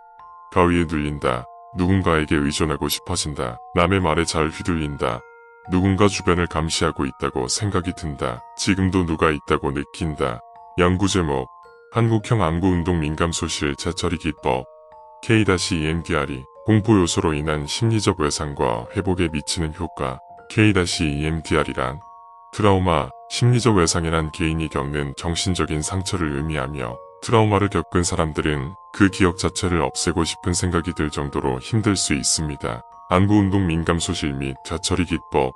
가위에 눌린다. 누군가에게 의존하고 싶어진다. 남의 말에 잘 휘둘린다. 누군가 주변을 감시하고 있다고 생각이 든다. 지금도 누가 있다고 느낀다. 연구 제목: 한국형 안구운동 민감소실 재처리 기법. K-EMDR이 공포 요소로 인한 심리적 외상과 회복에 미치는 효과. K-EMDR이란 트라우마, 심리적 외상이란 개인이 겪는 정신적인 상처를 의미하며, 트라우마를 겪은 사람들은 그 기억 자체를 없애고 싶은 생각이 들 정도로 힘들 수 있습니다. 안구운동 민감소실 및 재처리 기법.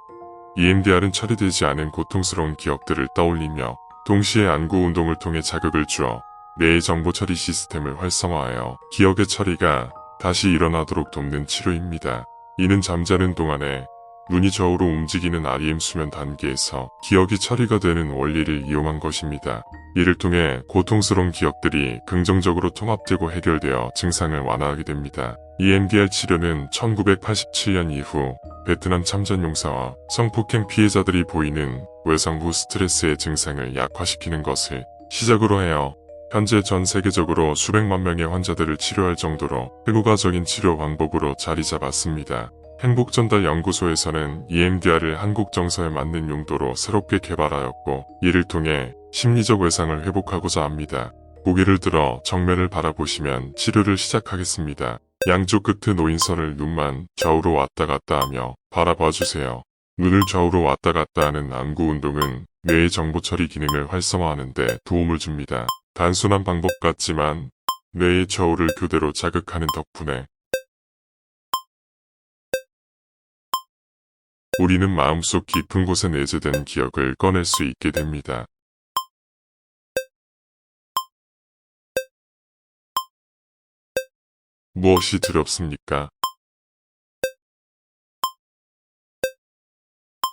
EMDR은 처리되지 않은 고통스러운 기억들을 떠올리며 동시에 안구운동을 통해 자극을 주어 뇌의 정보 처리 시스템을 활성화하여 기억의 처리가 다시 일어나도록 돕는 치료입니다. 이는 잠자는 동안에 눈이 좌우로 움직이는 REM 수면 단계에서 기억이 처리가 되는 원리를 이용한 것입니다. 이를 통해 고통스러운 기억들이 긍정적으로 통합되고 해결되어 증상을 완화하게 됩니다. EMDR 치료는 1987년 이후 베트남 참전 용사와 성폭행 피해자들이 보이는 외상 후 스트레스의 증상을 약화시키는 것을 시작으로 해요. 현재 전 세계적으로 수백만 명의 환자들을 치료할 정도로 효과적인 치료 방법으로 자리 잡았습니다. 행복전달연구소에서는 EMDR을 한국 정서에 맞는 용도로 새롭게 개발하였고, 이를 통해 심리적 외상을 회복하고자 합니다. 고개를 들어 정면을 바라보시면 치료를 시작하겠습니다. 양쪽 끝에 놓인 선을 눈만 좌우로 왔다 갔다 하며 바라봐주세요. 눈을 좌우로 왔다 갔다 하는 안구 운동은 뇌의 정보 처리 기능을 활성화하는 데 도움을 줍니다. 단순한 방법 같지만 뇌의 좌우를 교대로 자극하는 덕분에 우리는 마음속 깊은 곳에 내재된 기억을 꺼낼 수 있게 됩니다. 무엇이 두렵습니까?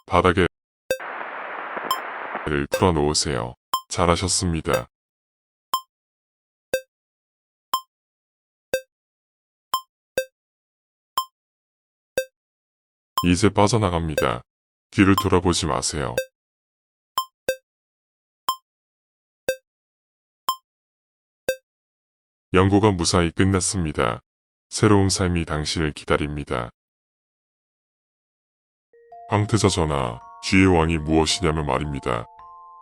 바닥에 를 풀어놓으세요. 잘하셨습니다. 이제 빠져나갑니다. 뒤를 돌아보지 마세요. 연구가 무사히 끝났습니다. 새로운 삶이 당신을 기다립니다. 황태자 전하, 쥐의 왕이 무엇이냐면 말입니다.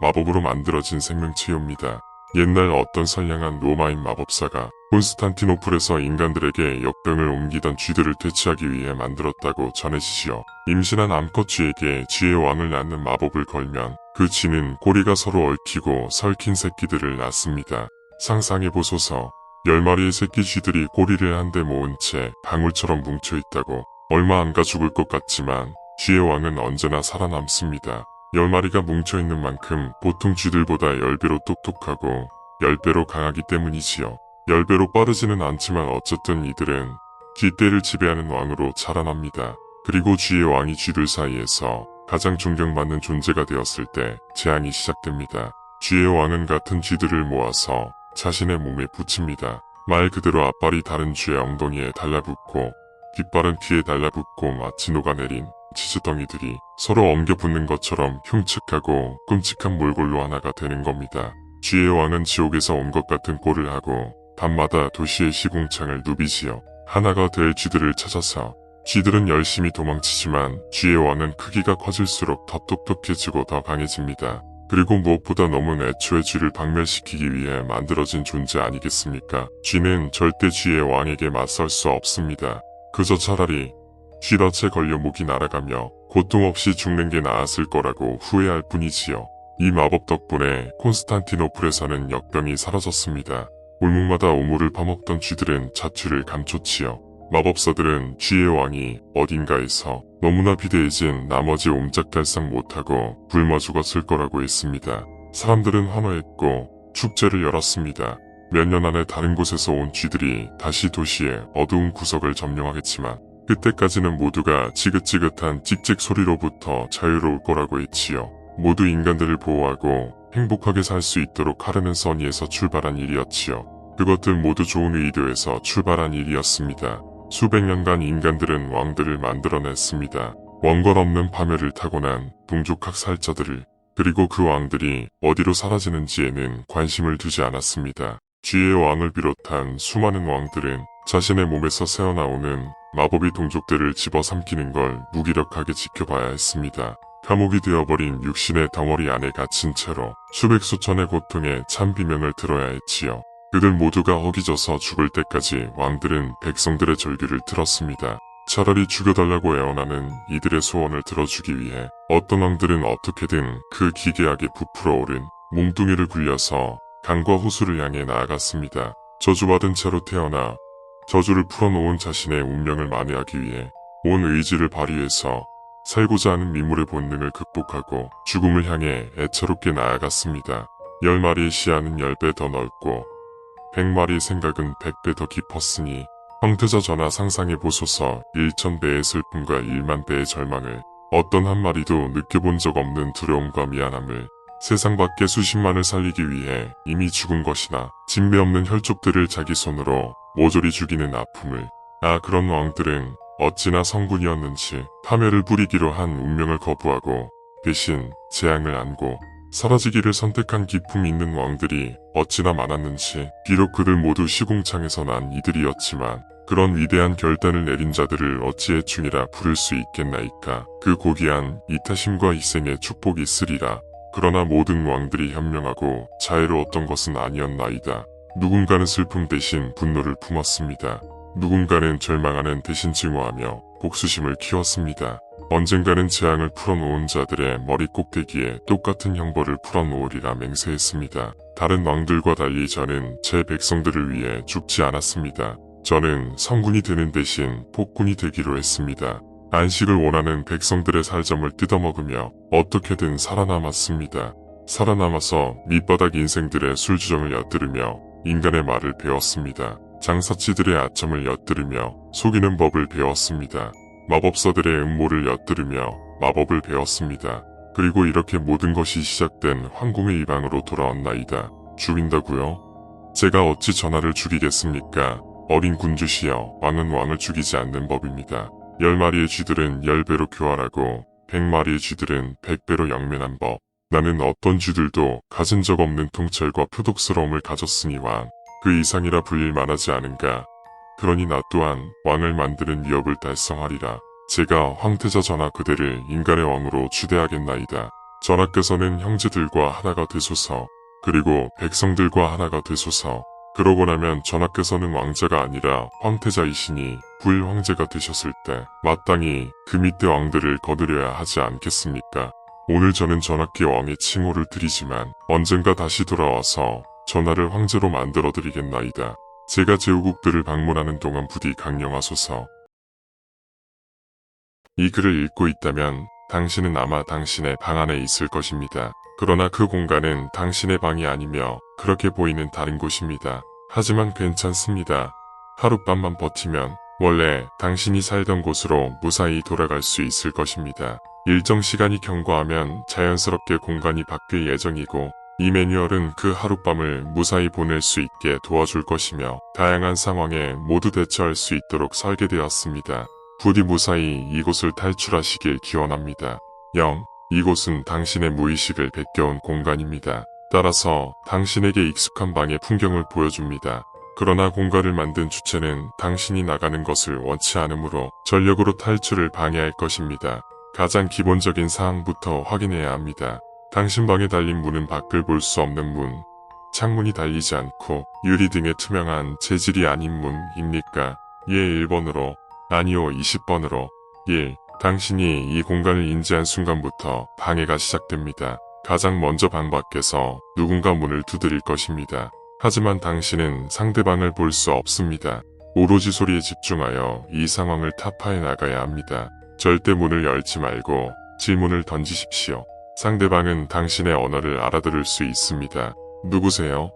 마법으로 만들어진 생명체입니다. 옛날 어떤 선량한 로마인 마법사가 콘스탄티노플에서 인간들에게 역병을 옮기던 쥐들을 퇴치하기 위해 만들었다고 전해지시어 임신한 암컷 쥐에게 쥐의 왕을 낳는 마법을 걸면 그 쥐는 꼬리가 서로 얽히고 설킨 새끼들을 낳습니다. 상상해보소서. 10마리의 새끼 쥐들이 꼬리를 한데 모은 채 방울처럼 뭉쳐있다고. 얼마 안 가 죽을 것 같지만 쥐의 왕은 언제나 살아남습니다. 10마리가 뭉쳐있는 만큼 보통 쥐들보다 10배로 똑똑하고 10배로 강하기 때문이지요. 10배로 빠르지는 않지만 어쨌든 이들은 쥐떼를 지배하는 왕으로 자라납니다. 그리고 쥐의 왕이 쥐들 사이에서 가장 존경받는 존재가 되었을 때 재앙이 시작됩니다. 쥐의 왕은 같은 쥐들을 모아서 자신의 몸에 붙입니다. 말 그대로 앞발이 다른 쥐의 엉덩이에 달라붙고 뒷발은 뒤에 달라붙고 마치 녹아내린 치즈덩이들이 서로 엉겨붙는 것처럼 흉측하고 끔찍한 몰골로 하나가 되는 겁니다. 쥐의 왕은 지옥에서 온 것 같은 꼴을 하고 밤마다 도시의 시궁창을 누비지요. 하나가 될 쥐들을 찾아서. 쥐들은 열심히 도망치지만 쥐의 왕은 크기가 커질수록 더 똑똑해지고 더 강해집니다. 그리고 무엇보다 너무 애초에 쥐를 박멸시키기 위해 만들어진 존재 아니겠습니까? 쥐는 절대 쥐의 왕에게 맞설 수 없습니다. 그저 차라리 쥐덫에 걸려 목이 날아가며 고통 없이 죽는 게 나았을 거라고 후회할 뿐이지요. 이 마법 덕분에 콘스탄티노플에서는 역병이 사라졌습니다. 골목마다 오물을 파먹던 쥐들은 자취를 감췄지요. 마법사들은 쥐의 왕이 어딘가에서 너무나 비대해진 나머지 옴짝달싹 못하고 굶어 죽었을 거라고 했습니다. 사람들은 환호했고 축제를 열었습니다. 몇 년 안에 다른 곳에서 온 쥐들이 다시 도시의 어두운 구석을 점령하겠지만 그때까지는 모두가 지긋지긋한 찍찍 소리로부터 자유로울 거라고 했지요. 모두 인간들을 보호하고 행복하게 살 수 있도록 하려는 선의에서 출발한 일이었지요. 그것들 모두 좋은 의도에서 출발한 일이었습니다. 수백 년간 인간들은 왕들을 만들어냈습니다. 원권 없는 파멸을 타고난 동족학 살자들을, 그리고 그 왕들이 어디로 사라지는지에는 관심을 두지 않았습니다. 쥐의 왕을 비롯한 수많은 왕들은 자신의 몸에서 새어나오는 마법이 동족들을 집어삼키는 걸 무기력하게 지켜봐야 했습니다. 감옥이 되어버린 육신의 덩어리 안에 갇힌 채로 수백 수천의 고통에 참 비명을 들어야 했지요. 그들 모두가 허기져서 죽을 때까지 왕들은 백성들의 절규를 들었습니다. 차라리 죽여달라고 애원하는 이들의 소원을 들어주기 위해 어떤 왕들은 어떻게든 그 기괴하게 부풀어 오른 몸뚱이를 굴려서 강과 호수를 향해 나아갔습니다. 저주받은 채로 태어나 저주를 풀어놓은 자신의 운명을 만회하기 위해 온 의지를 발휘해서 살고자 하는 미물의 본능을 극복하고 죽음을 향해 애처롭게 나아갔습니다. 10마리의 시야는 10배 더 넓고 100마리의 생각은 100배 더 깊었으니 황태자 전하 상상해보소서. 1000배의 슬픔과 100,000배의 절망을, 어떤 한 마리도 느껴본 적 없는 두려움과 미안함을, 세상 밖의 수십만을 살리기 위해 이미 죽은 것이나 진배 없는 혈족들을 자기 손으로 모조리 죽이는 아픔을. 그런 왕들은 어찌나 성군이었는지 파멸을 부리기로 한 운명을 거부하고 대신 재앙을 안고 사라지기를 선택한 기품 있는 왕들이 어찌나 많았는지. 비록 그들 모두 시궁창에서 난 이들이었지만 그런 위대한 결단을 내린 자들을 어찌 애충이라 부를 수 있겠나이까. 그 고귀한 이타심과 희생의 축복이 있으리라. 그러나 모든 왕들이 현명하고 자애로웠던 것은 아니었나이다. 누군가는 슬픔 대신 분노를 품었습니다. 누군가는 절망하는 대신 증오하며 복수심을 키웠습니다. 언젠가는 재앙을 풀어놓은 자들의 머리 꼭대기에 똑같은 형벌을 풀어놓으리라 맹세했습니다. 다른 왕들과 달리 저는 제 백성들을 위해 죽지 않았습니다. 저는 성군이 되는 대신 폭군이 되기로 했습니다. 안식을 원하는 백성들의 살점을 뜯어먹으며 어떻게든 살아남았습니다. 살아남아서 밑바닥 인생들의 술주정을 엿들으며 인간의 말을 배웠습니다. 장사치들의 아첨을 엿들으며 속이는 법을 배웠습니다. 마법사들의 음모를 엿들으며 마법을 배웠습니다. 그리고 이렇게 모든 것이 시작된 황궁의 이방으로 돌아왔나이다. 죽인다고요? 제가 어찌 전하를 죽이겠습니까? 어린 군주시여, 왕은 왕을 죽이지 않는 법입니다. 10마리의 쥐들은 10배로 교활하고 100마리의 쥐들은 100배로 영면한 법. 나는 어떤 쥐들도 가진 적 없는 통찰과 표독스러움을 가졌으니 왕, 그 이상이라 불릴 만하지 않은가. 그러니 나 또한 왕을 만드는 위협을 달성하리라. 제가 황태자 전하 그대를 인간의 왕으로 추대하겠나이다. 전하께서는 형제들과 하나가 되소서. 그리고 백성들과 하나가 되소서. 그러고 나면 전하께서는 왕자가 아니라 황태자이시니 부일황제가 되셨을 때 마땅히 그 밑에 왕들을 거느려야 하지 않겠습니까? 오늘 저는 전하께 왕의 칭호를 드리지만 언젠가 다시 돌아와서 전하를 황제로 만들어드리겠나이다. 제가 제후국들을 방문하는 동안 부디 강령하소서. 이 글을 읽고 있다면 당신은 아마 당신의 방 안에 있을 것입니다. 그러나 그 공간은 당신의 방이 아니며 그렇게 보이는 다른 곳입니다. 하지만 괜찮습니다. 하룻밤만 버티면 원래 당신이 살던 곳으로 무사히 돌아갈 수 있을 것입니다. 일정 시간이 경과하면 자연스럽게 공간이 바뀔 예정이고 이 매뉴얼은 그 하룻밤을 무사히 보낼 수 있게 도와줄 것이며 다양한 상황에 모두 대처할 수 있도록 설계되었습니다. 부디 무사히 이곳을 탈출하시길 기원합니다. 0. 이곳은 당신의 무의식을 베껴온 공간입니다. 따라서 당신에게 익숙한 방의 풍경을 보여줍니다. 그러나 공간을 만든 주체는 당신이 나가는 것을 원치 않으므로 전력으로 탈출을 방해할 것입니다. 가장 기본적인 사항부터 확인해야 합니다. 당신 방에 달린 문은 밖을 볼 수 없는 문, 창문이 달리지 않고 유리 등의 투명한 재질이 아닌 문입니까? 예, 1번으로, 아니요, 20번으로. 1. 당신이 이 공간을 인지한 순간부터 방해가 시작됩니다. 가장 먼저 방 밖에서 누군가 문을 두드릴 것입니다. 하지만 당신은 상대방을 볼 수 없습니다. 오로지 소리에 집중하여 이 상황을 타파해 나가야 합니다. 절대 문을 열지 말고 질문을 던지십시오. 상대방은 당신의 언어를 알아들을 수 있습니다. 누구세요?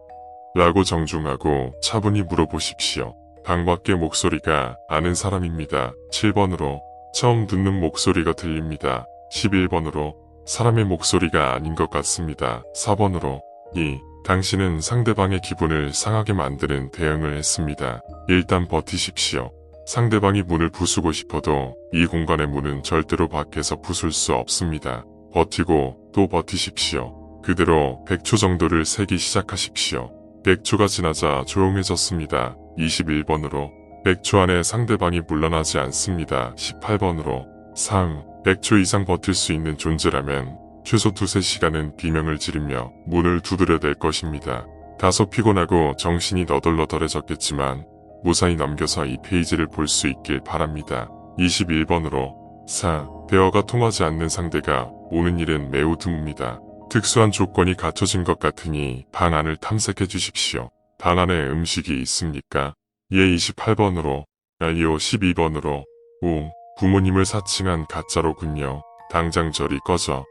라고 정중하고 차분히 물어보십시오. 방 밖의 목소리가 아는 사람입니다. 7번으로 처음 듣는 목소리가 들립니다. 11번으로 사람의 목소리가 아닌 것 같습니다. 4번으로 2. 당신은 상대방의 기분을 상하게 만드는 대응을 했습니다. 일단 버티십시오. 상대방이 문을 부수고 싶어도 이 공간의 문은 절대로 밖에서 부술 수 없습니다. 버티고 또 버티십시오. 그대로 100초 정도를 세기 시작하십시오. 100초가 지나자 조용해졌습니다. 21번으로 100초 안에 상대방이 물러나지 않습니다. 18번으로 상 100초 이상 버틸 수 있는 존재라면 최소 2~3시간은 비명을 지르며 문을 두드려댈 것입니다. 다소 피곤하고 정신이 너덜너덜해졌겠지만 무사히 넘겨서 이 페이지를 볼 수 있길 바랍니다. 21번으로 4. 대화가 통하지 않는 상대가 오는 일은 매우 드뭅니다. 특수한 조건이 갖춰진 것 같으니 방 안을 탐색해 주십시오. 방 안에 음식이 있습니까? 예. 28번으로 아니요. 12번으로 5. 부모님을 사칭한 가짜로군요. 당장 저리 꺼져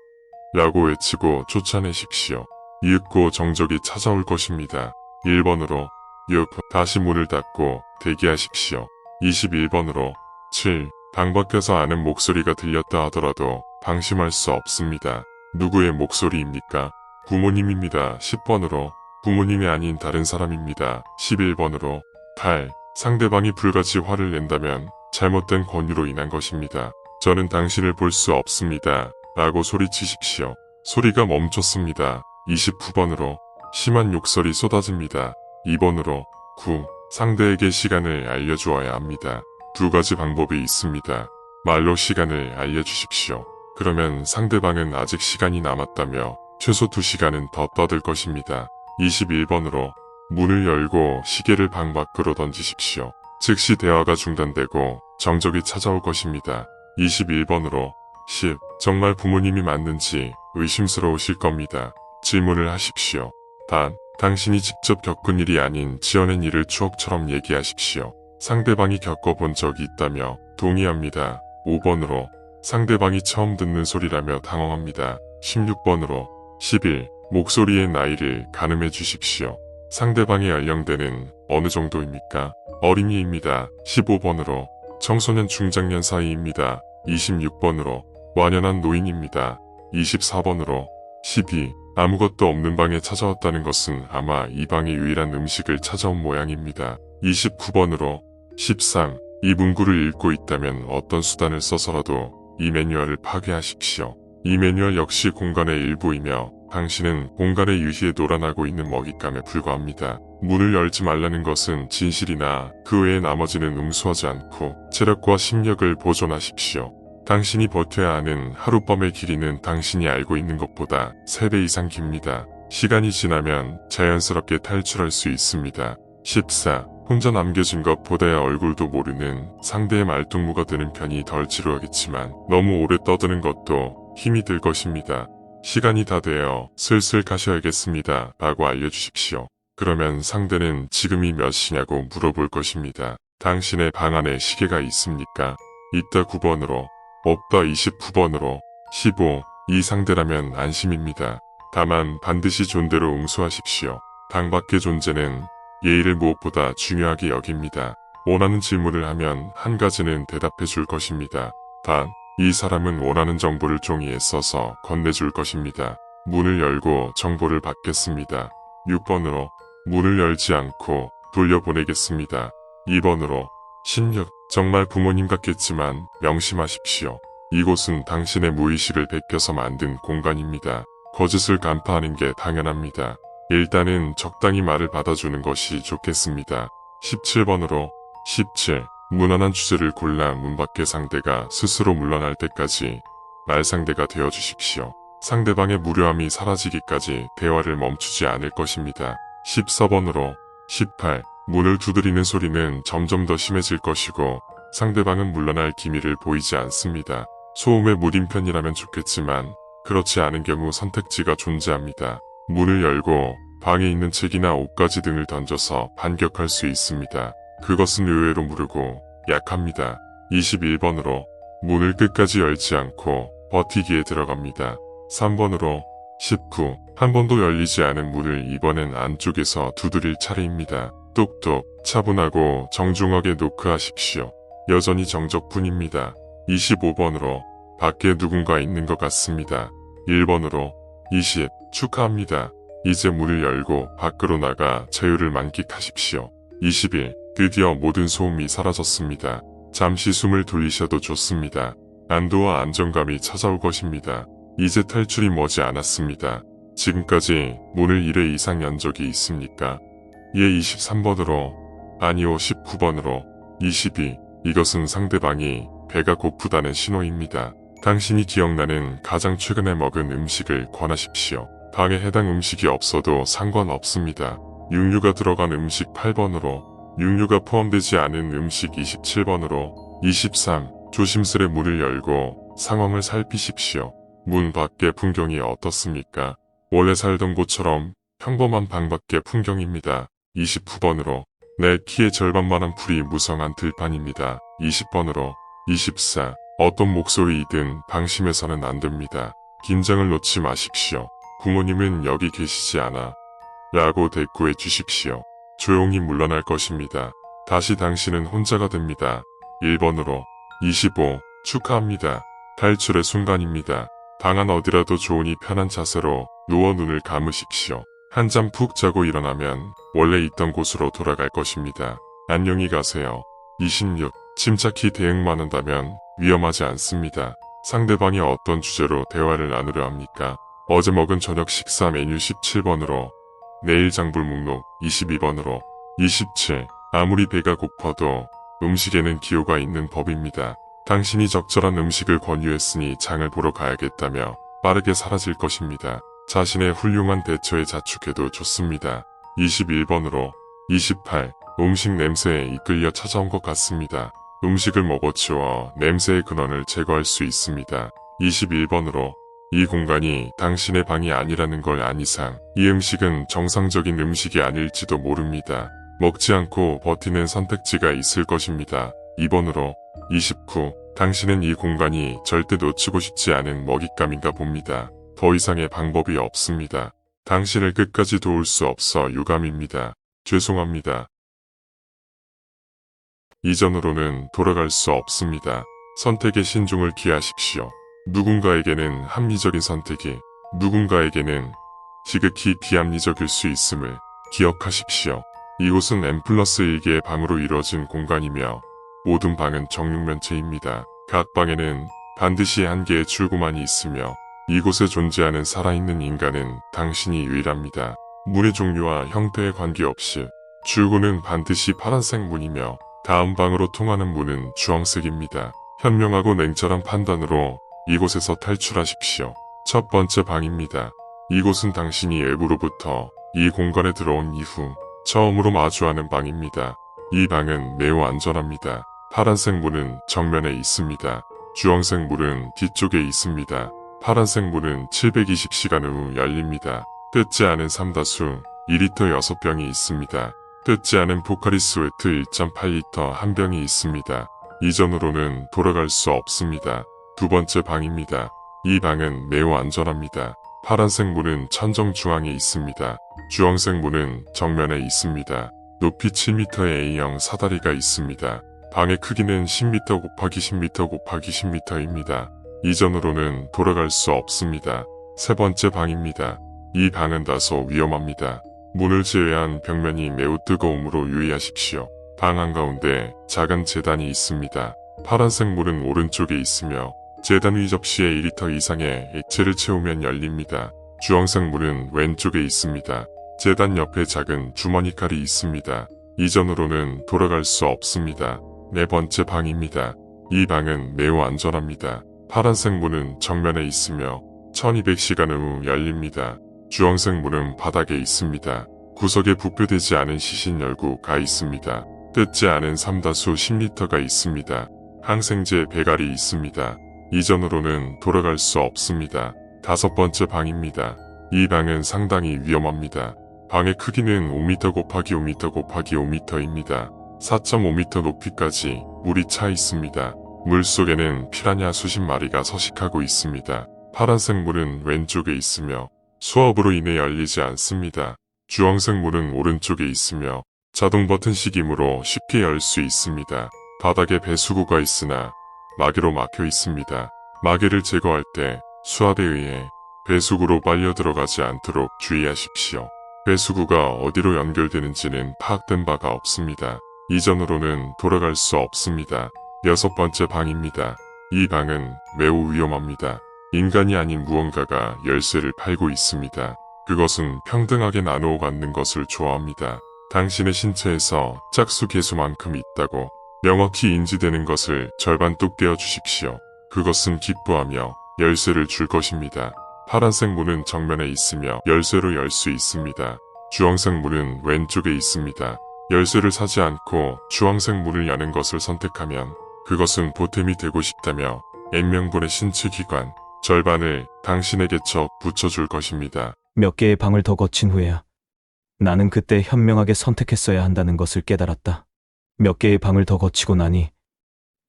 라고 외치고 쫓아내십시오. 이윽고 정적이 찾아올 것입니다. 1번으로 6. 다시 문을 닫고 대기하십시오. 21번으로 7. 방 밖에서 아는 목소리가 들렸다 하더라도 방심할 수 없습니다. 누구의 목소리입니까? 부모님입니다. 10번으로 부모님이 아닌 다른 사람입니다. 11번으로 8. 상대방이 불같이 화를 낸다면 잘못된 권유로 인한 것입니다. 저는 당신을 볼 수 없습니다. 라고 소리치십시오. 소리가 멈췄습니다. 29번으로 심한 욕설이 쏟아집니다. 2번으로 9. 상대에게 시간을 알려주어야 합니다. 두 가지 방법이 있습니다. 말로 시간을 알려주십시오. 그러면 상대방은 아직 시간이 남았다며 최소 2시간은 더 떠들 것입니다. 21번으로 문을 열고 시계를 방 밖으로 던지십시오. 즉시 대화가 중단되고 정적이 찾아올 것입니다. 21번으로 10. 정말 부모님이 맞는지 의심스러우실 겁니다. 질문을 하십시오. 단, 당신이 직접 겪은 일이 아닌 지어낸 일을 추억처럼 얘기하십시오. 상대방이 겪어본 적이 있다며 동의합니다. 5번으로 상대방이 처음 듣는 소리라며 당황합니다. 16번으로 11. 목소리의 나이를 가늠해 주십시오. 상대방의 연령대는 어느 정도입니까? 어린이입니다. 15번으로 청소년 중장년 사이입니다. 26번으로 완연한 노인입니다. 24번으로 12. 아무것도 없는 방에 찾아왔다는 것은 아마 이 방의 유일한 음식을 찾아온 모양입니다. 29번으로 13. 이 문구를 읽고 있다면 어떤 수단을 써서라도 이 매뉴얼을 파괴하십시오. 이 매뉴얼 역시 공간의 일부이며 당신은 공간의 유희에 놀아나고 있는 먹잇감에 불과합니다. 문을 열지 말라는 것은 진실이나 그 외의 나머지는 응수하지 않고 체력과 심력을 보존하십시오. 당신이 버텨야 하는 하룻밤의 길이는 당신이 알고 있는 것보다 3배 이상 깁니다. 시간이 지나면 자연스럽게 탈출할 수 있습니다. 14. 혼자 남겨진 것보다야 얼굴도 모르는 상대의 말동무가 되는 편이 덜 지루하겠지만 너무 오래 떠드는 것도 힘이 들 것입니다. 시간이 다 되어 슬슬 가셔야겠습니다. 라고 알려주십시오. 그러면 상대는 지금이 몇 시냐고 물어볼 것입니다. 당신의 방 안에 시계가 있습니까? 있다. 9번으로 없다. 29번으로 15. 이 상대라면 안심입니다. 다만 반드시 존대로 응수하십시오. 방 밖의 존재는 예의를 무엇보다 중요하게 여깁니다. 원하는 질문을 하면 한 가지는 대답해 줄 것입니다. 단, 이 사람은 원하는 정보를 종이에 써서 건네줄 것입니다. 문을 열고 정보를 받겠습니다. 6번으로 문을 열지 않고 돌려보내겠습니다. 2번으로 16. 정말 부모님 같겠지만 명심하십시오. 이곳은 당신의 무의식을 베껴서 만든 공간입니다. 거짓을 간파하는 게 당연합니다. 일단은 적당히 말을 받아주는 것이 좋겠습니다. 17번으로 17. 무난한 주제를 골라 문 밖의 상대가 스스로 물러날 때까지 말상대가 되어주십시오. 상대방의 무료함이 사라지기까지 대화를 멈추지 않을 것입니다. 14번으로 18. 문을 두드리는 소리는 점점 더 심해질 것이고 상대방은 물러날 기미를 보이지 않습니다. 소음에 무딘 편이라면 좋겠지만 그렇지 않은 경우 선택지가 존재합니다. 문을 열고 방에 있는 책이나 옷가지 등을 던져서 반격할 수 있습니다. 그것은 의외로 무르고 약합니다. 21번으로 문을 끝까지 열지 않고 버티기에 들어갑니다. 3번으로 19. 한 번도 열리지 않은 문을 이번엔 안쪽에서 두드릴 차례입니다. 똑똑 차분하고 정중하게 노크하십시오. 여전히 정적뿐입니다. 25번으로 밖에 누군가 있는 것 같습니다. 1번으로 20. 축하합니다. 이제 문을 열고 밖으로 나가 자유를 만끽하십시오. 21. 드디어 모든 소음이 사라졌습니다. 잠시 숨을 돌리셔도 좋습니다. 안도와 안정감이 찾아올 것입니다. 이제 탈출이 머지 않았습니다. 지금까지 문을 1회 이상 연 적이 있습니까? 예, 23번으로, 아니요, 19번으로, 22. 이것은 상대방이 배가 고프다는 신호입니다. 당신이 기억나는 가장 최근에 먹은 음식을 권하십시오. 방에 해당 음식이 없어도 상관없습니다. 육류가 들어간 음식 8번으로, 육류가 포함되지 않은 음식 27번으로, 23. 조심스레 문을 열고 상황을 살피십시오. 문 밖의 풍경이 어떻습니까? 원래 살던 곳처럼 평범한 방 밖의 풍경입니다. 29번으로, 내 키의 절반만한 풀이 무성한 들판입니다. 20번으로, 24. 어떤 목소리이든 방심해서는 안 됩니다. 긴장을 놓지 마십시오. 부모님은 여기 계시지 않아. 라고 대꾸해 주십시오. 조용히 물러날 것입니다. 다시 당신은 혼자가 됩니다. 1번으로, 25. 축하합니다. 탈출의 순간입니다. 방 안 어디라도 좋으니 편한 자세로 누워 눈을 감으십시오. 한잠 푹 자고 일어나면 원래 있던 곳으로 돌아갈 것입니다. 안녕히 가세요. 26. 침착히 대응만 한다면 위험하지 않습니다. 상대방이 어떤 주제로 대화를 나누려 합니까? 어제 먹은 저녁 식사 메뉴 17번으로, 내일 장볼 목록 22번으로, 27. 아무리 배가 고파도 음식에는 기호가 있는 법입니다. 당신이 적절한 음식을 권유했으니 장을 보러 가야겠다며 빠르게 사라질 것입니다. 자신의 훌륭한 대처에 자축해도 좋습니다. 21번으로, 28. 음식 냄새에 이끌려 찾아온 것 같습니다. 음식을 먹어치워 냄새의 근원을 제거할 수 있습니다. 21번으로, 이 공간이 당신의 방이 아니라는 걸 안 이상 이 음식은 정상적인 음식이 아닐지도 모릅니다. 먹지 않고 버티는 선택지가 있을 것입니다. 2번으로, 29. 당신은 이 공간이 절대 놓치고 싶지 않은 먹잇감인가 봅니다. 더 이상의 방법이 없습니다. 당신을 끝까지 도울 수 없어 유감입니다. 죄송합니다. 이전으로는 돌아갈 수 없습니다. 선택의 신중을 기하십시오. 누군가에게는 합리적인 선택이, 누군가에게는 지극히 비합리적일 수 있음을 기억하십시오. 이곳은 N+1개의 방으로 이루어진 공간이며 모든 방은 정육면체입니다. 각 방에는 반드시 한 개의 출구만이 있으며 이곳에 존재하는 살아있는 인간은 당신이 유일합니다. 문의 종류와 형태에 관계없이 출구는 반드시 파란색 문이며 다음 방으로 통하는 문은 주황색입니다. 현명하고 냉철한 판단으로 이곳에서 탈출하십시오. 첫 번째 방입니다. 이곳은 당신이 외부로부터 이 공간에 들어온 이후 처음으로 마주하는 방입니다. 이 방은 매우 안전합니다. 파란색 문은 정면에 있습니다. 주황색 문은 뒤쪽에 있습니다. 파란색 문은 720시간 후 열립니다. 뜯지 않은 삼다수 2리터 6병이 있습니다. 뜯지 않은 포카리 스웨트 1.8리터 한 병이 있습니다. 이전으로는 돌아갈 수 없습니다. 두 번째 방입니다. 이 방은 매우 안전합니다. 파란색 문은 천정 중앙에 있습니다. 주황색 문은 정면에 있습니다. 높이 7m의 A형 사다리가 있습니다. 방의 크기는 10m 곱하기 10m 곱하기 10m입니다. 이전으로는 돌아갈 수 없습니다. 세 번째 방입니다. 이 방은 다소 위험합니다. 문을 제외한 벽면이 매우 뜨거움으로 유의하십시오. 방 한가운데 작은 제단이 있습니다. 파란색 문은 오른쪽에 있으며 제단 위 접시에 2리터 이상의 액체를 채우면 열립니다. 주황색 문은 왼쪽에 있습니다. 제단 옆에 작은 주머니 칼이 있습니다. 이전으로는 돌아갈 수 없습니다. 네 번째 방입니다. 이 방은 매우 안전합니다. 파란색 문은 정면에 있으며 1200시간 후 열립니다. 주황색 문은 바닥에 있습니다. 구석에 부표되지 않은 시신 열구가 있습니다. 뜯지 않은 삼다수 10리터가 있습니다. 항생제 배갈이 있습니다. 이전으로는 돌아갈 수 없습니다. 다섯 번째 방입니다. 이 방은 상당히 위험합니다. 방의 크기는 5m 곱하기 5m 곱하기 5m입니다. 4.5m 높이까지 물이 차 있습니다. 물 속에는 피라냐 수십 마리가 서식하고 있습니다. 파란색 물은 왼쪽에 있으며 수압으로 인해 열리지 않습니다. 주황색 물은 오른쪽에 있으며 자동 버튼식이므로 쉽게 열 수 있습니다. 바닥에 배수구가 있으나 마개로 막혀 있습니다. 마개를 제거할 때 수압에 의해 배수구로 빨려 들어가지 않도록 주의하십시오. 배수구가 어디로 연결되는지는 파악된 바가 없습니다. 이전으로는 돌아갈 수 없습니다. 6번째 방입니다. 이 방은 매우 위험합니다. 인간이 아닌 무언가가 열쇠를 팔고 있습니다. 그것은 평등하게 나누어 갖는 것을 좋아합니다. 당신의 신체에서 짝수 개수만큼 있다고 명확히 인지되는 것을 절반뚝 떼어 주십시오. 그것은 기뻐하며 열쇠를 줄 것입니다. 파란색 문은 정면에 있으며 열쇠로 열 수 있습니다. 주황색 문은 왼쪽에 있습니다. 열쇠를 사지 않고 주황색 문을 여는 것을 선택하면 그것은 보탬이 되고 싶다며 N명분의 신체 기관 절반을 당신에게 쳐 붙여줄 것입니다. 몇 개의 방을 더 거친 후에야 나는 그때 현명하게 선택했어야 한다는 것을 깨달았다. 몇 개의 방을 더 거치고 나니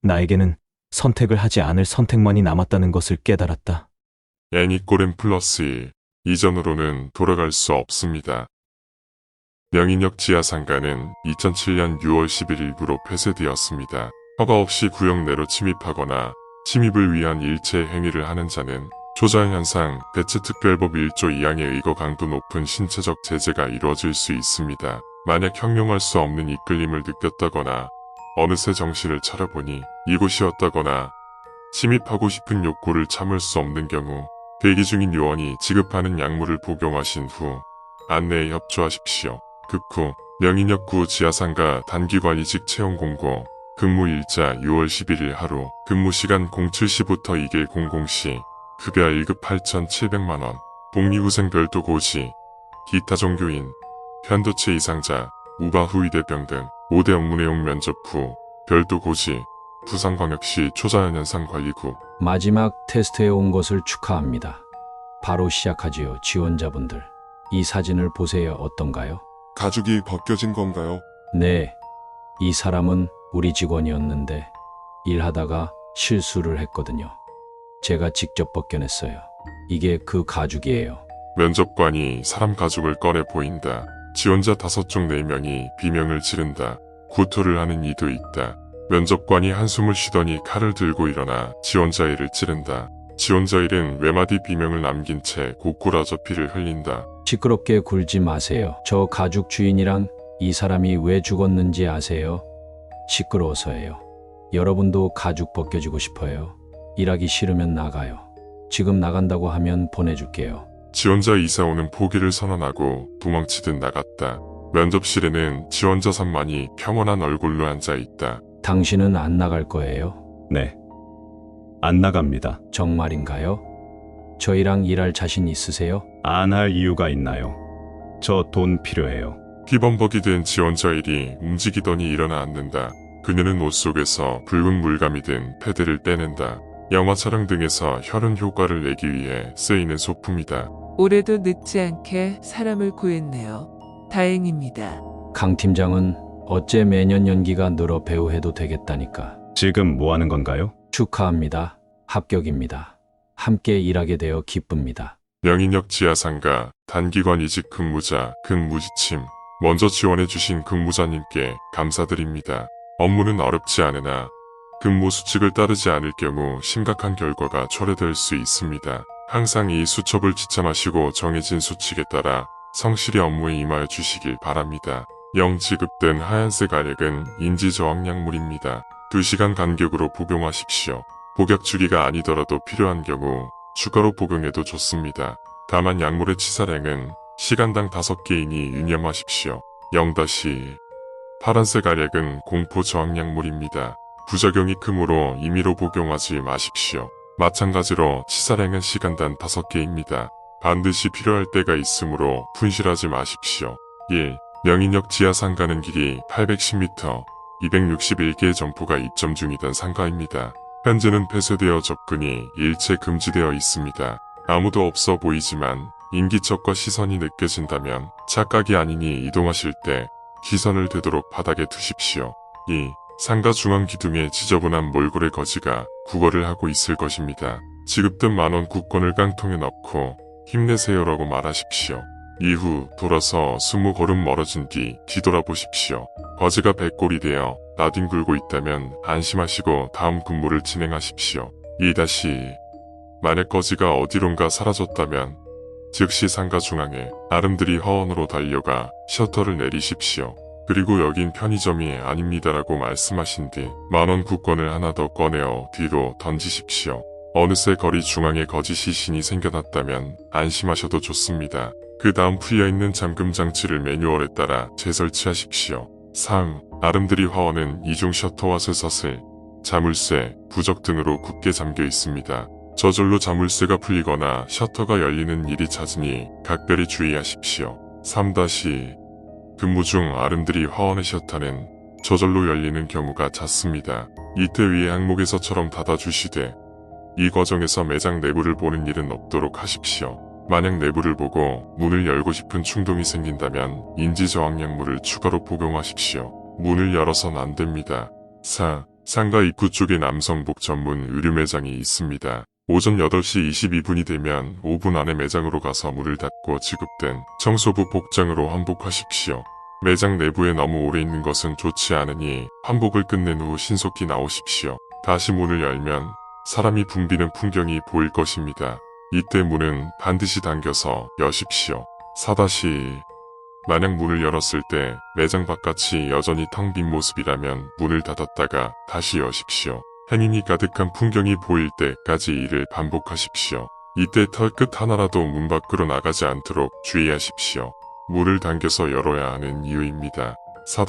나에게는 선택을 하지 않을 선택만이 남았다는 것을 깨달았다. 애니꼬렘 플러스 1. 이전으로는 돌아갈 수 없습니다. 명인역 지하상가는 2007년 6월 11일부로 폐쇄되었습니다. 허가 없이 구역 내로 침입하거나 침입을 위한 일체 행위를 하는 자는 조자현상 대체특별법 1조 2항에 의거 강도 높은 신체적 제재가 이루어질 수 있습니다. 만약 형용할 수 없는 이끌림을 느꼈다거나 어느새 정신을 차려보니 이곳이었다거나 침입하고 싶은 욕구를 참을 수 없는 경우 대기 중인 요원이 지급하는 약물을 복용하신 후 안내에 협조하십시오. 급후 명인역 구 지하상가 단기관 이직 채용 공고 근무일자 6월 11일 하루 근무시간 07시부터 2길 00시 급여 1급 8,700만원 복리후생 별도 고시 기타 종교인 편도체 이상자 우바 후위대병 등 5대 업무 내용 면접 후 별도 고시 부산광역시 초자연현상관리국 마지막 테스트에 온 것을 축하합니다. 바로 시작하지요, 지원자분들. 이 사진을 보세요. 어떤가요? 가죽이 벗겨진 건가요? 네, 이 사람은 우리 직원이었는데 일하다가 실수를 했거든요. 제가 직접 벗겨냈어요. 이게 그 가죽이에요. 면접관이 사람 가죽을 꺼내 보인다. 지원자 5쪽 4명이 비명을 지른다. 구토를 하는 이도 있다. 면접관이 한숨을 쉬더니 칼을 들고 일어나 지원자 이를 찌른다. 지원자 일은 외마디 비명을 남긴 채 고꾸라져 피를 흘린다. 시끄럽게 굴지 마세요. 저 가죽 주인이랑 이 사람이 왜 죽었는지 아세요? 시끄러워서예요. 여러분도 가죽 벗겨지고 싶어요? 일하기 싫으면 나가요. 지금 나간다고 하면 보내줄게요. 지원자 이사오는 포기를 선언하고 도망치듯 나갔다. 면접실에는 지원자 3만이 평온한 얼굴로 앉아있다. 당신은 안 나갈 거예요? 네. 안 나갑니다. 정말인가요? 저희랑 일할 자신 있으세요? 안 할 이유가 있나요? 저 돈 필요해요. 피범벅이 된 지원자 일이 움직이더니 일어나 앉는다. 그녀는 옷 속에서 붉은 물감이 든 패드를 떼낸다. 영화 촬영 등에서 혈흔 효과를 내기 위해 쓰이는 소품이다. 올해도 늦지 않게 사람을 구했네요. 다행입니다. 강 팀장은 어째 매년 연기가 늘어 배우 해도 되겠다니까. 지금 뭐 하는 건가요? 축하합니다. 합격입니다. 함께 일하게 되어 기쁩니다. 명인역 지하상가 단기관 이직 근무자 근무지침 먼저 지원해주신 근무자님께 감사드립니다. 업무는 어렵지 않으나 근무 수칙을 따르지 않을 경우 심각한 결과가 초래될 수 있습니다. 항상 이 수첩을 지참하시고 정해진 수칙에 따라 성실히 업무에 임하여 주시길 바랍니다. 0 지급된 하얀색 알약은 인지저항약물입니다. 2시간 간격으로 복용하십시오. 복약 주기가 아니더라도 필요한 경우 추가로 복용해도 좋습니다. 다만 약물의 치사량은 시간당 5개이니 유념하십시오. 0-1 파란색 알약은 공포 저항약물입니다. 부작용이 크므로 임의로 복용하지 마십시오. 마찬가지로 치사량은 시간당 5개입니다. 반드시 필요할 때가 있으므로 분실하지 마십시오. 1. 명인역 지하상 가는 길이 810m, 261개의 점포가 입점 중이던 상가입니다. 현재는 폐쇄되어 접근이 일체 금지되어 있습니다. 아무도 없어 보이지만 인기척과 시선이 느껴진다면 착각이 아니니 이동하실 때 시선을 되도록 바닥에 두십시오. 2. 상가 중앙 기둥에 지저분한 몰골의 거지가 구걸을 하고 있을 것입니다. 지급된 만원 국권을 깡통에 넣고 힘내세요라고 말하십시오. 이후 돌아서 20걸음 멀어진 뒤 뒤돌아보십시오. 거지가 백골이 되어 나뒹굴고 있다면 안심하시고 다음 근무를 진행하십시오. 2-2 만약 거지가 어디론가 사라졌다면 즉시 상가 중앙에 아름드리 허언으로 달려가 셔터를 내리십시오. 그리고 여긴 편의점이 아닙니다라고 말씀하신 뒤 10,000원 국권을 하나 더 꺼내어 뒤로 던지십시오. 어느새 거리 중앙에 거짓이 신이 생겨났다면 안심하셔도 좋습니다. 그 다음 풀려있는 잠금 장치를 매뉴얼에 따라 재설치하십시오. 3. 아름드리 화원은 이중 셔터와 쇠사슬, 자물쇠, 부적 등으로 굳게 잠겨 있습니다. 저절로 자물쇠가 풀리거나 셔터가 열리는 일이 잦으니 각별히 주의하십시오. 3. 근무 중 아름드리 화원의 셔터는 저절로 열리는 경우가 잦습니다. 이때 위의 항목에서처럼 닫아주시되 이 과정에서 매장 내부를 보는 일은 없도록 하십시오. 만약 내부를 보고 문을 열고 싶은 충동이 생긴다면 인지저항 약물을 추가로 복용하십시오. 문을 열어선 안 됩니다. 4. 상가 입구 쪽에 남성복 전문 의류 매장이 있습니다. 오전 8시 22분이 되면 5분 안에 매장으로 가서 문을 닫고 지급된 청소부 복장으로 환복하십시오. 매장 내부에 너무 오래 있는 것은 좋지 않으니 환복을 끝낸 후 신속히 나오십시오. 다시 문을 열면 사람이 붐비는 풍경이 보일 것입니다. 이때 문은 반드시 당겨서 여십시오. 4. 만약 문을 열었을 때 매장 바깥이 여전히 텅 빈 모습이라면 문을 닫았다가 다시 여십시오. 행인이 가득한 풍경이 보일 때까지 이를 반복하십시오. 이때 털끝 하나라도 문 밖으로 나가지 않도록 주의하십시오. 문을 당겨서 열어야 하는 이유입니다. 4.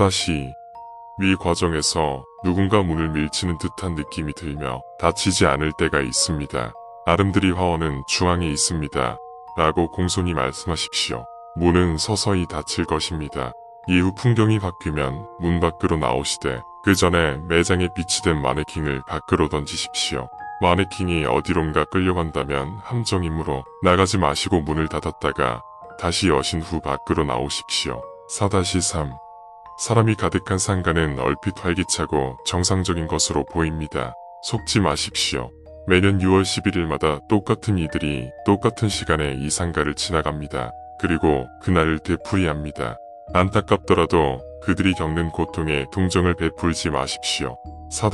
위 과정에서 누군가 문을 밀치는 듯한 느낌이 들며 닫히지 않을 때가 있습니다. 아름드리 화원은 중앙에 있습니다. 라고 공손히 말씀하십시오. 문은 서서히 닫힐 것입니다. 이후 풍경이 바뀌면 문 밖으로 나오시되 그 전에 매장에 비치된 마네킹을 밖으로 던지십시오. 마네킹이 어디론가 끌려간다면 함정이므로 나가지 마시고 문을 닫았다가 다시 여신 후 밖으로 나오십시오. 4. 사람이 가득한 상가는 얼핏 활기차고 정상적인 것으로 보입니다. 속지 마십시오. 매년 6월 11일마다 똑같은 이들이 똑같은 시간에 이 상가를 지나갑니다. 그리고 그날을 되풀이합니다. 안타깝더라도 그들이 겪는 고통에 동정을 베풀지 마십시오. 4.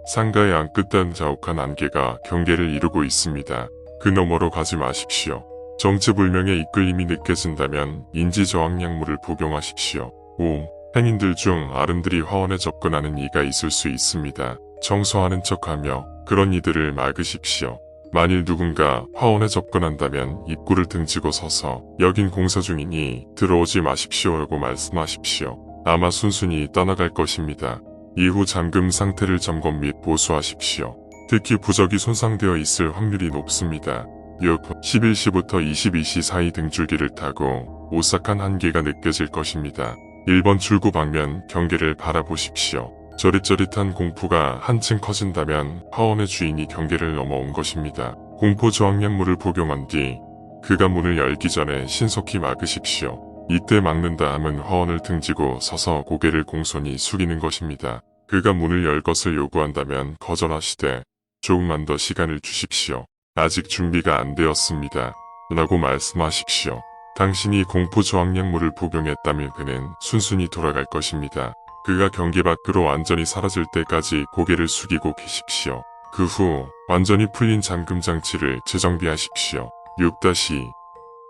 상가의 안끝단 자욱한 안개가 경계를 이루고 있습니다. 그 너머로 가지 마십시오. 정체불명의 이끌림이 느껴진다면 인지저항 약물을 복용하십시오. 5. 행인들 중 아름드리 화원에 접근하는 이가 있을 수 있습니다. 청소하는 척하며 그런 이들을 막으십시오. 만일 누군가 화원에 접근한다면 입구를 등지고 서서 여긴 공사 중이니 들어오지 마십시오라고 말씀하십시오. 아마 순순히 떠나갈 것입니다. 이후 잠금 상태를 점검 및 보수하십시오. 특히 부적이 손상되어 있을 확률이 높습니다. 6. 11시부터 22시 사이 등줄기를 타고 오싹한 한계가 느껴질 것입니다. 1번 출구 방면 경계를 바라보십시오. 저릿저릿한 공포가 한층 커진다면 화원의 주인이 경계를 넘어온 것입니다. 공포 저항 약물을 복용한 뒤 그가 문을 열기 전에 신속히 막으십시오. 이때 막는다 함은 화원을 등지고 서서 고개를 공손히 숙이는 것입니다. 그가 문을 열 것을 요구한다면 거절하시되 조금만 더 시간을 주십시오. 아직 준비가 안 되었습니다. 라고 말씀하십시오. 당신이 공포 저항 약물을 복용했다면 그는 순순히 돌아갈 것입니다. 그가 경계 밖으로 완전히 사라질 때까지 고개를 숙이고 계십시오. 그 후 완전히 풀린 잠금 장치를 재정비하십시오. 6.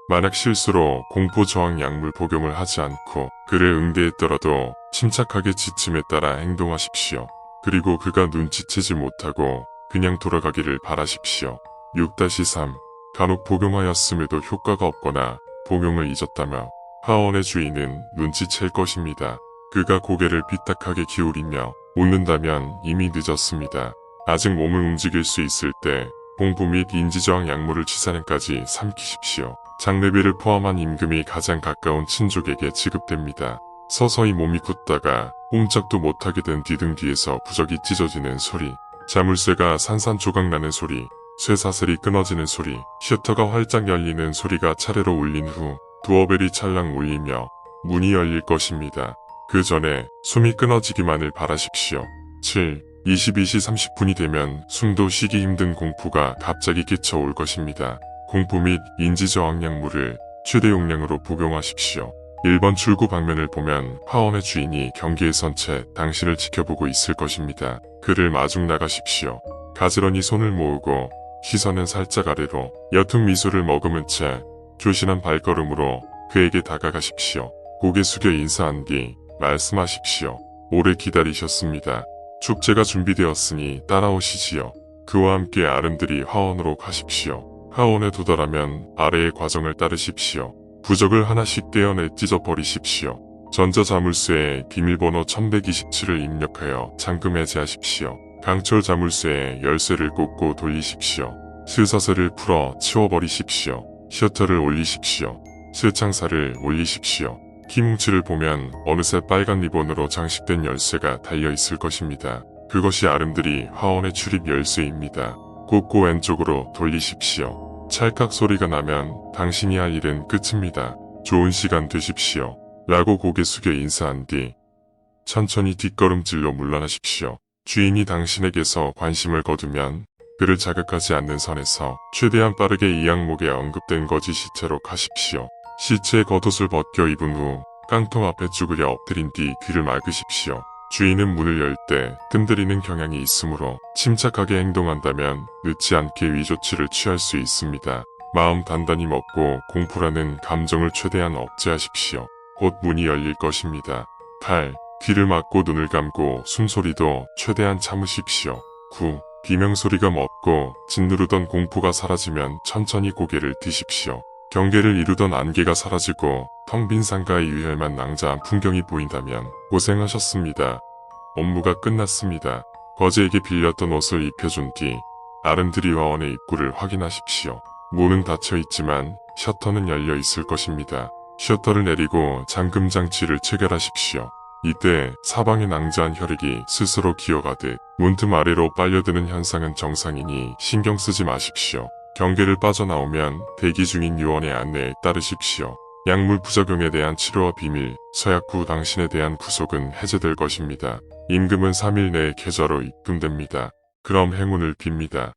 만약 실수로 공포 저항 약물 복용을 하지 않고 그를 응대했더라도 침착하게 지침에 따라 행동하십시오. 그리고 그가 눈치채지 못하고 그냥 돌아가기를 바라십시오. 6-3. 간혹 복용하였음에도 효과가 없거나 복용을 잊었다며 화원의 주인은 눈치챌 것입니다. 그가 고개를 삐딱하게 기울이며 웃는다면 이미 늦었습니다. 아직 몸을 움직일 수 있을 때 공포 및 인지저항 약물을 치사는까지 삼키십시오. 장례비를 포함한 임금이 가장 가까운 친족에게 지급됩니다. 서서히 몸이 굳다가 꼼짝도 못하게 된 뒤등 뒤에서 부적이 찢어지는 소리, 자물쇠가 산산조각 나는 소리, 쇠사슬이 끊어지는 소리, 셔터가 활짝 열리는 소리가 차례로 울린 후 두어벨이 찰랑 울리며 문이 열릴 것입니다. 그 전에 숨이 끊어지기만을 바라십시오. 7. 22시 30분이 되면 숨도 쉬기 힘든 공포가 갑자기 끼쳐올 것입니다. 공포 및 인지저항 약물을 최대 용량으로 복용하십시오. 1번 출구 방면을 보면 화원의 주인이 경계에 선 채 당신을 지켜보고 있을 것입니다. 그를 마중 나가십시오. 가지런히 손을 모으고 시선은 살짝 아래로 옅은 미소를 머금은 채 조신한 발걸음으로 그에게 다가가십시오. 고개 숙여 인사한 뒤 말씀하십시오. 오래 기다리셨습니다. 축제가 준비되었으니 따라오시지요. 그와 함께 아름드리 화원으로 가십시오. 화원에 도달하면 아래의 과정을 따르십시오. 부적을 하나씩 떼어내 찢어버리십시오. 전자자물쇠에 비밀번호 1127을 입력하여 잠금 해제하십시오. 강철 자물쇠에 열쇠를 꽂고 돌리십시오. 슬사슬을 풀어 치워버리십시오. 셔터를 올리십시오. 슬창사를 올리십시오. 키뭉치를 보면 어느새 빨간 리본으로 장식된 열쇠가 달려있을 것입니다. 그것이 아름드리 화원의 출입 열쇠입니다. 꽂고 왼쪽으로 돌리십시오. 찰칵 소리가 나면 당신이 할 일은 끝입니다. 좋은 시간 되십시오. 라고 고개 숙여 인사한 뒤 천천히 뒷걸음질로 물러나십시오. 주인이 당신에게서 관심을 거두면 그를 자극하지 않는 선에서 최대한 빠르게 이 항목에 언급된 거지 시체로 가십시오. 시체의 겉옷을 벗겨 입은 후 깡통 앞에 쭈그려 엎드린 뒤 귀를 막으십시오. 주인은 문을 열 때 끈들이는 경향이 있으므로 침착하게 행동한다면 늦지 않게 위조치를 취할 수 있습니다. 마음 단단히 먹고 공포라는 감정을 최대한 억제하십시오. 곧 문이 열릴 것입니다. 8. 귀를 막고 눈을 감고 숨소리도 최대한 참으십시오. 9. 비명소리가 멎고 짓누르던 공포가 사라지면 천천히 고개를 드십시오. 경계를 이루던 안개가 사라지고 텅 빈 상가의 유혈만 낭자한 풍경이 보인다면 고생하셨습니다. 업무가 끝났습니다. 거제에게 빌렸던 옷을 입혀준 뒤 아름드리 화원의 입구를 확인하십시오. 문은 닫혀 있지만 셔터는 열려 있을 것입니다. 셔터를 내리고 잠금 장치를 체결하십시오. 이때 사방에 낭자한 혈액이 스스로 기어가듯 문틈 아래로 빨려드는 현상은 정상이니 신경 쓰지 마십시오. 경계를 빠져나오면 대기 중인 요원의 안내에 따르십시오. 약물 부작용에 대한 치료와 비밀, 서약 후 당신에 대한 구속은 해제될 것입니다. 임금은 3일 내에 계좌로 입금됩니다. 그럼 행운을 빕니다.